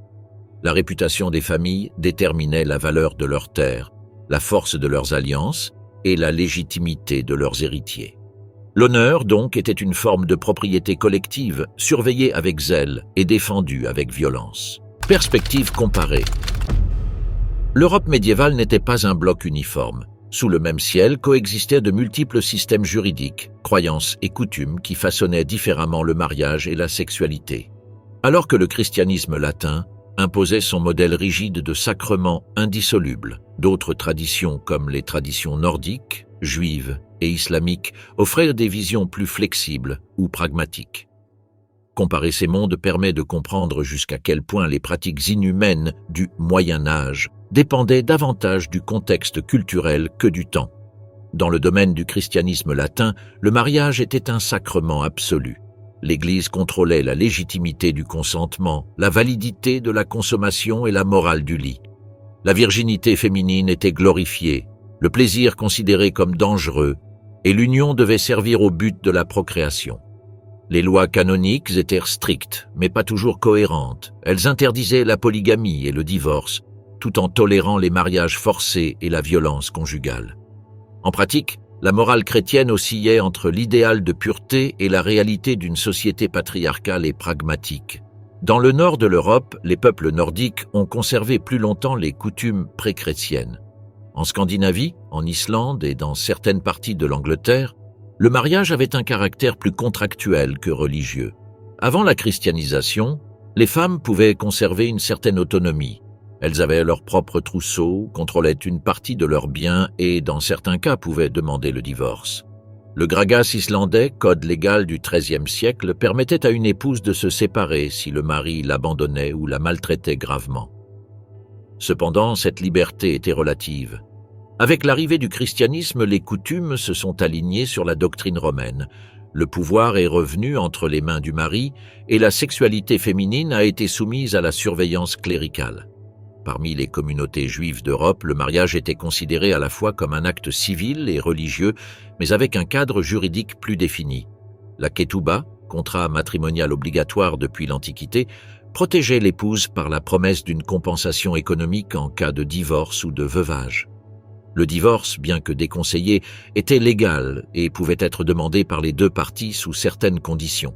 La réputation des familles déterminait la valeur de leurs terres, la force de leurs alliances et la légitimité de leurs héritiers. L'honneur, donc, était une forme de propriété collective, surveillée avec zèle et défendue avec violence. Perspective comparée. L'Europe médiévale n'était pas un bloc uniforme. Sous le même ciel coexistaient de multiples systèmes juridiques, croyances et coutumes qui façonnaient différemment le mariage et la sexualité. Alors que le christianisme latin imposait son modèle rigide de sacrements indissolubles, d'autres traditions comme les traditions nordiques, juives et islamiques offraient des visions plus flexibles ou pragmatiques. Comparer ces mondes permet de comprendre jusqu'à quel point les pratiques inhumaines du Moyen Âge dépendaient davantage du contexte culturel que du temps. Dans le domaine du christianisme latin, le mariage était un sacrement absolu. L'Église contrôlait la légitimité du consentement, la validité de la consommation et la morale du lit. La virginité féminine était glorifiée, le plaisir considéré comme dangereux, et l'union devait servir au but de la procréation. Les lois canoniques étaient strictes, mais pas toujours cohérentes. Elles interdisaient la polygamie et le divorce, tout en tolérant les mariages forcés et la violence conjugale. En pratique, la morale chrétienne oscillait entre l'idéal de pureté et la réalité d'une société patriarcale et pragmatique. Dans le nord de l'Europe, les peuples nordiques ont conservé plus longtemps les coutumes pré-chrétiennes. En Scandinavie, en Islande et dans certaines parties de l'Angleterre, le mariage avait un caractère plus contractuel que religieux. Avant la christianisation, les femmes pouvaient conserver une certaine autonomie. Elles avaient leur propre trousseau, contrôlaient une partie de leurs biens et, dans certains cas, pouvaient demander le divorce. Le gragas islandais, code légal du XIIIe siècle, permettait à une épouse de se séparer si le mari l'abandonnait ou la maltraitait gravement. Cependant, cette liberté était relative. Avec l'arrivée du christianisme, les coutumes se sont alignées sur la doctrine romaine. Le pouvoir est revenu entre les mains du mari et la sexualité féminine a été soumise à la surveillance cléricale. Parmi les communautés juives d'Europe, le mariage était considéré à la fois comme un acte civil et religieux, mais avec un cadre juridique plus défini. La ketouba, contrat matrimonial obligatoire depuis l'Antiquité, protégeait l'épouse par la promesse d'une compensation économique en cas de divorce ou de veuvage. Le divorce, bien que déconseillé, était légal et pouvait être demandé par les deux parties sous certaines conditions.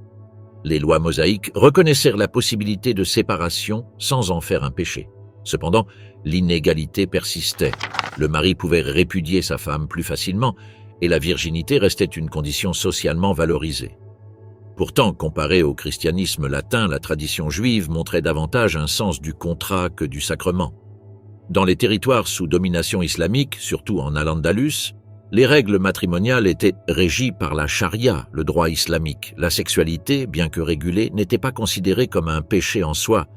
Les lois mosaïques reconnaissaient la possibilité de séparation sans en faire un péché. Cependant, l'inégalité persistait. Le mari pouvait répudier sa femme plus facilement et la virginité restait une condition socialement valorisée. Pourtant, comparé au christianisme latin, la tradition juive montrait davantage un sens du contrat que du sacrement. Dans les territoires sous domination islamique, surtout en Al-Andalus, les règles matrimoniales étaient régies par la charia, le droit islamique. La sexualité, bien que régulée, n'était pas considérée comme un péché en soi,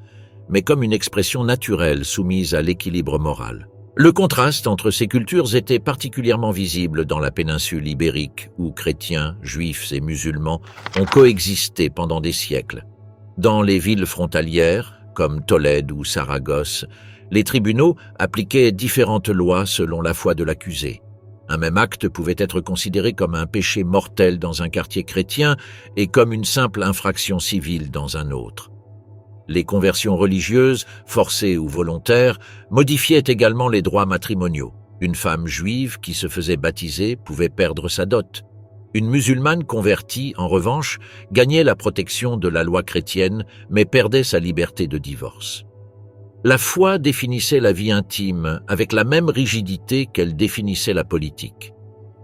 mais comme une expression naturelle soumise à l'équilibre moral. Le contraste entre ces cultures était particulièrement visible dans la péninsule ibérique, où chrétiens, juifs et musulmans ont coexisté pendant des siècles. Dans les villes frontalières, comme Tolède ou Saragosse, les tribunaux appliquaient différentes lois selon la foi de l'accusé. Un même acte pouvait être considéré comme un péché mortel dans un quartier chrétien et comme une simple infraction civile dans un autre. Les conversions religieuses, forcées ou volontaires, modifiaient également les droits matrimoniaux. Une femme juive qui se faisait baptiser pouvait perdre sa dot. Une musulmane convertie, en revanche, gagnait la protection de la loi chrétienne, mais perdait sa liberté de divorce. La foi définissait la vie intime avec la même rigidité qu'elle définissait la politique.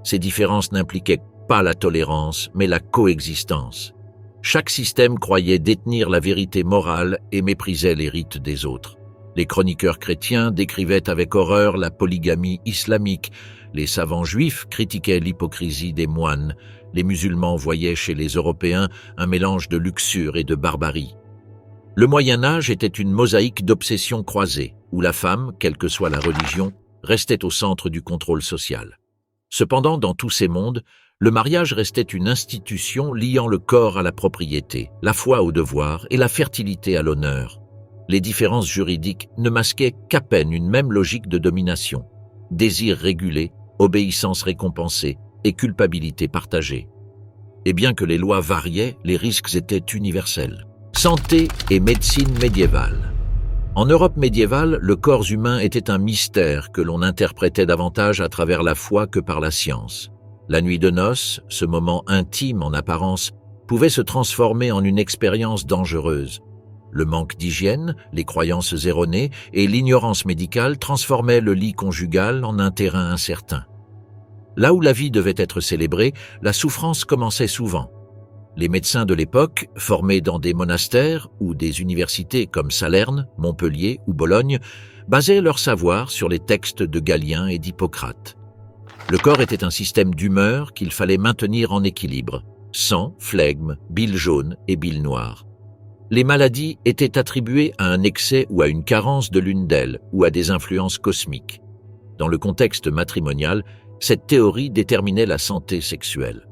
Ces différences n'impliquaient pas la tolérance, mais la coexistence. Chaque système croyait détenir la vérité morale et méprisait les rites des autres. Les chroniqueurs chrétiens décrivaient avec horreur la polygamie islamique, les savants juifs critiquaient l'hypocrisie des moines, les musulmans voyaient chez les Européens un mélange de luxure et de barbarie. Le Moyen-Âge était une mosaïque d'obsessions croisées, où la femme, quelle que soit la religion, restait au centre du contrôle social. Cependant, dans tous ces mondes, le mariage restait une institution liant le corps à la propriété, la foi au devoir et la fertilité à l'honneur. Les différences juridiques ne masquaient qu'à peine une même logique de domination. Désir régulé, obéissance récompensée et culpabilité partagée. Et bien que les lois variaient, les risques étaient universels. Santé et médecine médiévale. En Europe médiévale, le corps humain était un mystère que l'on interprétait davantage à travers la foi que par la science. La nuit de noces, ce moment intime en apparence, pouvait se transformer en une expérience dangereuse. Le manque d'hygiène, les croyances erronées et l'ignorance médicale transformaient le lit conjugal en un terrain incertain. Là où la vie devait être célébrée, la souffrance commençait souvent. Les médecins de l'époque, formés dans des monastères ou des universités comme Salerne, Montpellier ou Bologne, basaient leur savoir sur les textes de Galien et d'Hippocrate. Le corps était un système d'humeur qu'il fallait maintenir en équilibre. Sang, flegme, bile jaune et bile noire. Les maladies étaient attribuées à un excès ou à une carence de l'une d'elles ou à des influences cosmiques. Dans le contexte matrimonial, cette théorie déterminait la santé sexuelle.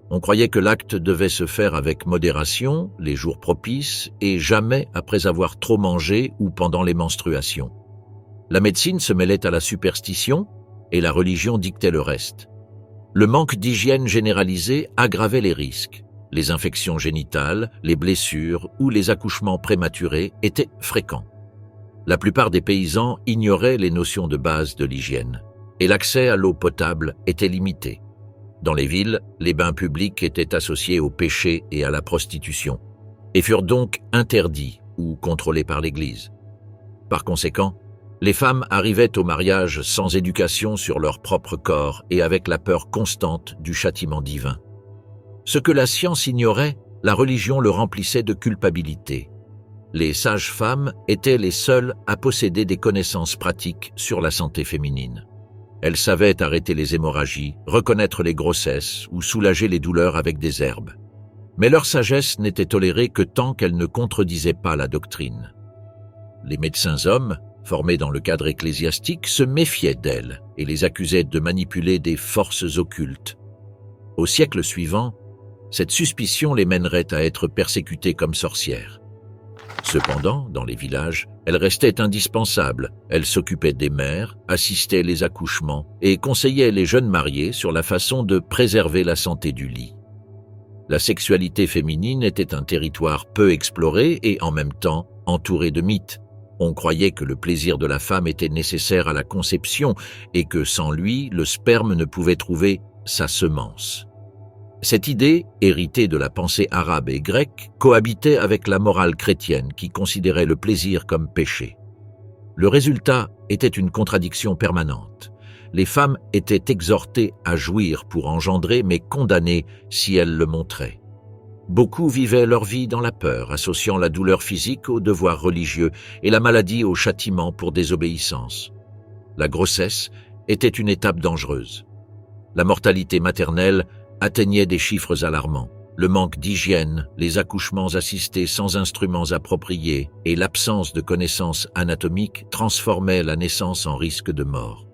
On croyait que l'acte devait se faire avec modération, les jours propices, et jamais après avoir trop mangé ou pendant les menstruations. La médecine se mêlait à la superstition et la religion dictait le reste. Le manque d'hygiène généralisé aggravait les risques. Les infections génitales, les blessures ou les accouchements prématurés étaient fréquents. La plupart des paysans ignoraient les notions de base de l'hygiène, et l'accès à l'eau potable était limité. Dans les villes, les bains publics étaient associés au péché et à la prostitution, et furent donc interdits ou contrôlés par l'Église. Par conséquent, les femmes arrivaient au mariage sans éducation sur leur propre corps et avec la peur constante du châtiment divin. Ce que la science ignorait, la religion le remplissait de culpabilité. Les sages-femmes étaient les seules à posséder des connaissances pratiques sur la santé féminine. Elles savaient arrêter les hémorragies, reconnaître les grossesses ou soulager les douleurs avec des herbes. Mais leur sagesse n'était tolérée que tant qu'elle ne contredisait pas la doctrine. Les médecins hommes, formés dans le cadre ecclésiastique, se méfiaient d'elles et les accusaient de manipuler des forces occultes. Au siècle suivant, cette suspicion les mènerait à être persécutées comme sorcières. Cependant, dans les villages, elles restaient indispensables. Elles s'occupaient des mères, assistaient les accouchements et conseillaient les jeunes mariés sur la façon de préserver la santé du lit. La sexualité féminine était un territoire peu exploré et en même temps entouré de mythes. On croyait que le plaisir de la femme était nécessaire à la conception et que sans lui, le sperme ne pouvait trouver sa semence. Cette idée, héritée de la pensée arabe et grecque, cohabitait avec la morale chrétienne qui considérait le plaisir comme péché. Le résultat était une contradiction permanente. Les femmes étaient exhortées à jouir pour engendrer, mais condamnées si elles le montraient. Beaucoup vivaient leur vie dans la peur, associant la douleur physique au devoir religieux et la maladie au châtiment pour désobéissance. La grossesse était une étape dangereuse. La mortalité maternelle atteignait des chiffres alarmants. Le manque d'hygiène, les accouchements assistés sans instruments appropriés et l'absence de connaissances anatomiques transformaient la naissance en risque de mort.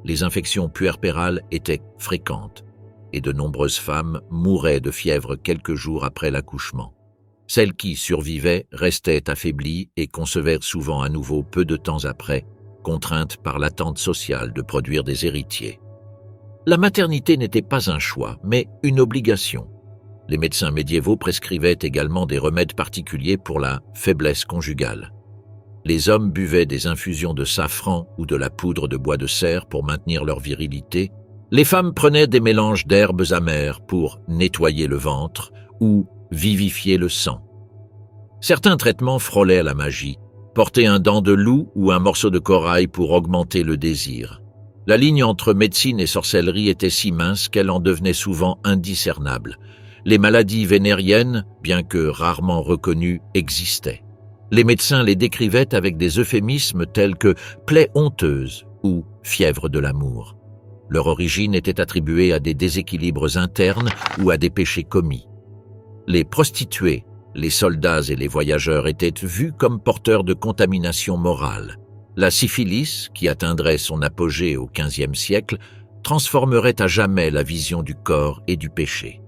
Les infections puerpérales étaient fréquentes et de nombreuses femmes mouraient de fièvre quelques jours après l'accouchement. Celles qui survivaient restaient affaiblies et concevaient souvent à nouveau peu de temps après, contraintes par l'attente sociale de produire des héritiers. La maternité n'était pas un choix, mais une obligation. Les médecins médiévaux prescrivaient également des remèdes particuliers pour la faiblesse conjugale. Les hommes buvaient des infusions de safran ou de la poudre de bois de serre pour maintenir leur virilité. Les femmes prenaient des mélanges d'herbes amères pour nettoyer le ventre ou vivifier le sang. Certains traitements frôlaient la magie, porter un dent de loup ou un morceau de corail pour augmenter le désir. La ligne entre médecine et sorcellerie était si mince qu'elle en devenait souvent indiscernable. Les maladies vénériennes, bien que rarement reconnues, existaient. Les médecins les décrivaient avec des euphémismes tels que « plaie honteuse » ou « fièvre de l'amour ». Leur origine était attribuée à des déséquilibres internes ou à des péchés commis. Les prostituées, les soldats et les voyageurs étaient vus comme porteurs de contamination morale. La syphilis, qui atteindrait son apogée au XVe siècle, transformerait à jamais la vision du corps et du péché.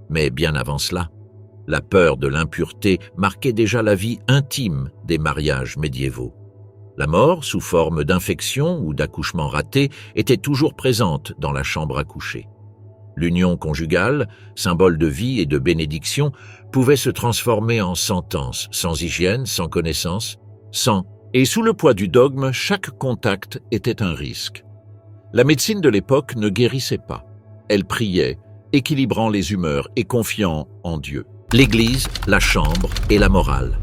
Mais bien avant cela, la peur de l'impureté marquait déjà la vie intime des mariages médiévaux. La mort, sous forme d'infection ou d'accouchement raté, était toujours présente dans la chambre à coucher. L'union conjugale, symbole de vie et de bénédiction, pouvait se transformer en sentence, sans hygiène, sans connaissance, et sous le poids du dogme, chaque contact était un risque. La médecine de l'époque ne guérissait pas. Elle priait, équilibrant les humeurs et confiant en Dieu. L'Église, la chambre et la morale.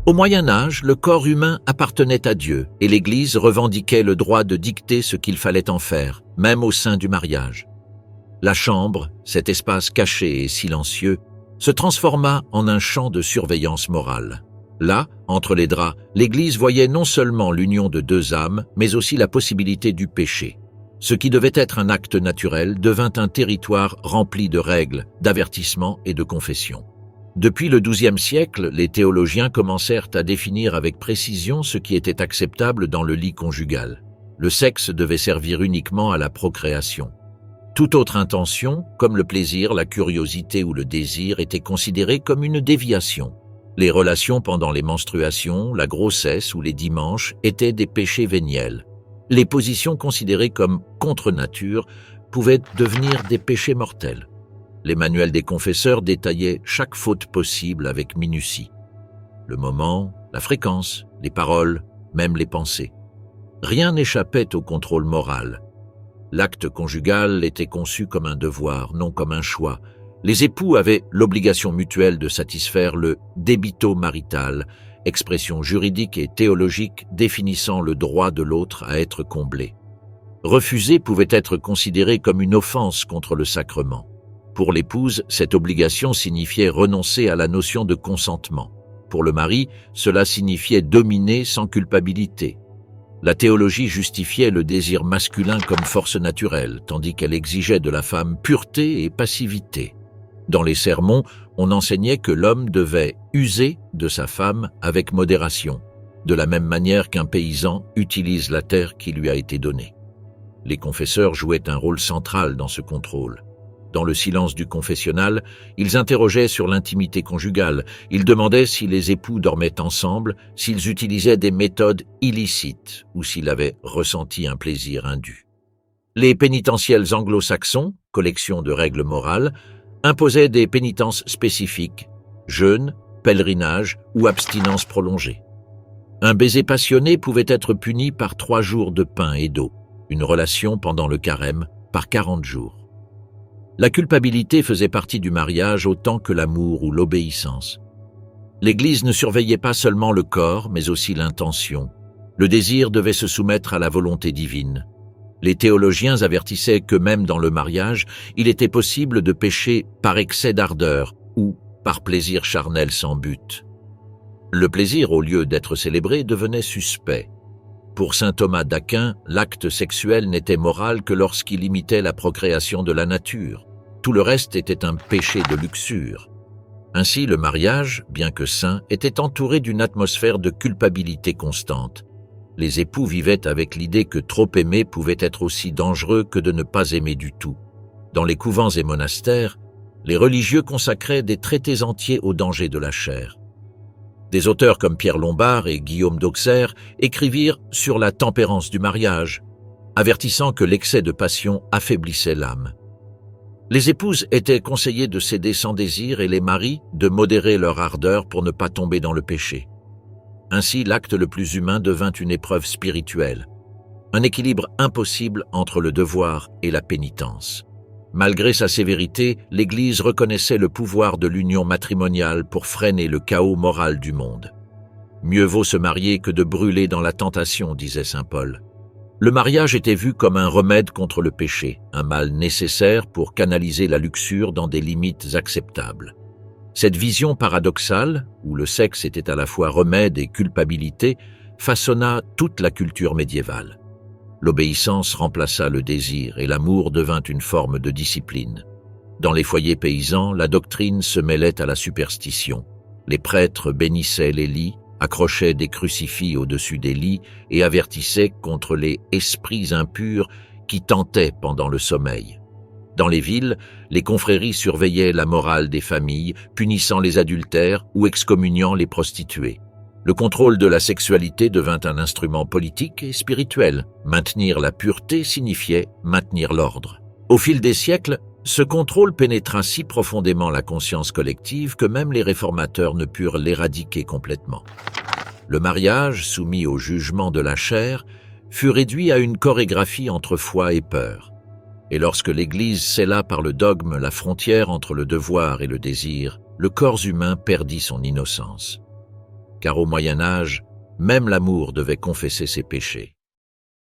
Au Moyen Âge, le corps humain appartenait à Dieu et l'Église revendiquait le droit de dicter ce qu'il fallait en faire, même au sein du mariage. La chambre, cet espace caché et silencieux, se transforma en un champ de surveillance morale. Là, entre les draps, l'Église voyait non seulement l'union de deux âmes, mais aussi la possibilité du péché. Ce qui devait être un acte naturel devint un territoire rempli de règles, d'avertissements et de confessions. Depuis le XIIe siècle, les théologiens commencèrent à définir avec précision ce qui était acceptable dans le lit conjugal. Le sexe devait servir uniquement à la procréation. Toute autre intention, comme le plaisir, la curiosité ou le désir, était considérée comme une déviation. Les relations pendant les menstruations, la grossesse ou les dimanches étaient des péchés véniels. Les positions considérées comme contre-nature pouvaient devenir des péchés mortels. Les manuels des confesseurs détaillaient chaque faute possible avec minutie. Le moment, la fréquence, les paroles, même les pensées. Rien n'échappait au contrôle moral. L'acte conjugal était conçu comme un devoir, non comme un choix. Les époux avaient l'obligation mutuelle de satisfaire le débito marital, expression juridique et théologique définissant le droit de l'autre à être comblé. Refuser pouvait être considéré comme une offense contre le sacrement. Pour l'épouse, cette obligation signifiait renoncer à la notion de consentement. Pour le mari, cela signifiait dominer sans culpabilité. La théologie justifiait le désir masculin comme force naturelle, tandis qu'elle exigeait de la femme pureté et passivité. Dans les sermons, on enseignait que l'homme devait user de sa femme avec modération, de la même manière qu'un paysan utilise la terre qui lui a été donnée. Les confesseurs jouaient un rôle central dans ce contrôle. Dans le silence du confessionnal, ils interrogeaient sur l'intimité conjugale, ils demandaient si les époux dormaient ensemble, s'ils utilisaient des méthodes illicites ou s'ils avaient ressenti un plaisir indu. Les pénitentiels anglo-saxons, collection de règles morales, imposaient des pénitences spécifiques, jeûne, pèlerinage ou abstinence prolongée. Un baiser passionné pouvait être puni par 3 jours de pain et d'eau, une relation pendant le carême par 40 jours. La culpabilité faisait partie du mariage autant que l'amour ou l'obéissance. L'Église ne surveillait pas seulement le corps, mais aussi l'intention. Le désir devait se soumettre à la volonté divine. Les théologiens avertissaient que même dans le mariage, il était possible de pécher par excès d'ardeur ou par plaisir charnel sans but. Le plaisir, au lieu d'être célébré, devenait suspect. Pour saint Thomas d'Aquin, l'acte sexuel n'était moral que lorsqu'il imitait la procréation de la nature. Tout le reste était un péché de luxure. Ainsi, le mariage, bien que saint, était entouré d'une atmosphère de culpabilité constante. Les époux vivaient avec l'idée que trop aimer pouvait être aussi dangereux que de ne pas aimer du tout. Dans les couvents et monastères, les religieux consacraient des traités entiers au danger de la chair. Des auteurs comme Pierre Lombard et Guillaume d'Auxerre écrivirent sur la tempérance du mariage, avertissant que l'excès de passion affaiblissait l'âme. Les épouses étaient conseillées de céder sans désir et les maris de modérer leur ardeur pour ne pas tomber dans le péché. Ainsi, l'acte le plus humain devint une épreuve spirituelle, un équilibre impossible entre le devoir et la pénitence. Malgré sa sévérité, l'Église reconnaissait le pouvoir de l'union matrimoniale pour freiner le chaos moral du monde. Mieux vaut se marier que de brûler dans la tentation, disait saint Paul. Le mariage était vu comme un remède contre le péché, un mal nécessaire pour canaliser la luxure dans des limites acceptables. Cette vision paradoxale, où le sexe était à la fois remède et culpabilité, façonna toute la culture médiévale. L'obéissance remplaça le désir et l'amour devint une forme de discipline. Dans les foyers paysans, la doctrine se mêlait à la superstition. Les prêtres bénissaient les lits, accrochaient des crucifix au-dessus des lits et avertissaient contre les esprits impurs qui tentaient pendant le sommeil. Dans les villes, les confréries surveillaient la morale des familles, punissant les adultères ou excommuniant les prostituées. Le contrôle de la sexualité devint un instrument politique et spirituel. Maintenir la pureté signifiait maintenir l'ordre. Au fil des siècles, ce contrôle pénétra si profondément la conscience collective que même les réformateurs ne purent l'éradiquer complètement. Le mariage, soumis au jugement de la chair, fut réduit à une chorégraphie entre foi et peur. Et lorsque l'Église scella par le dogme la frontière entre le devoir et le désir, le corps humain perdit son innocence. Car au Moyen Âge, même l'amour devait confesser ses péchés.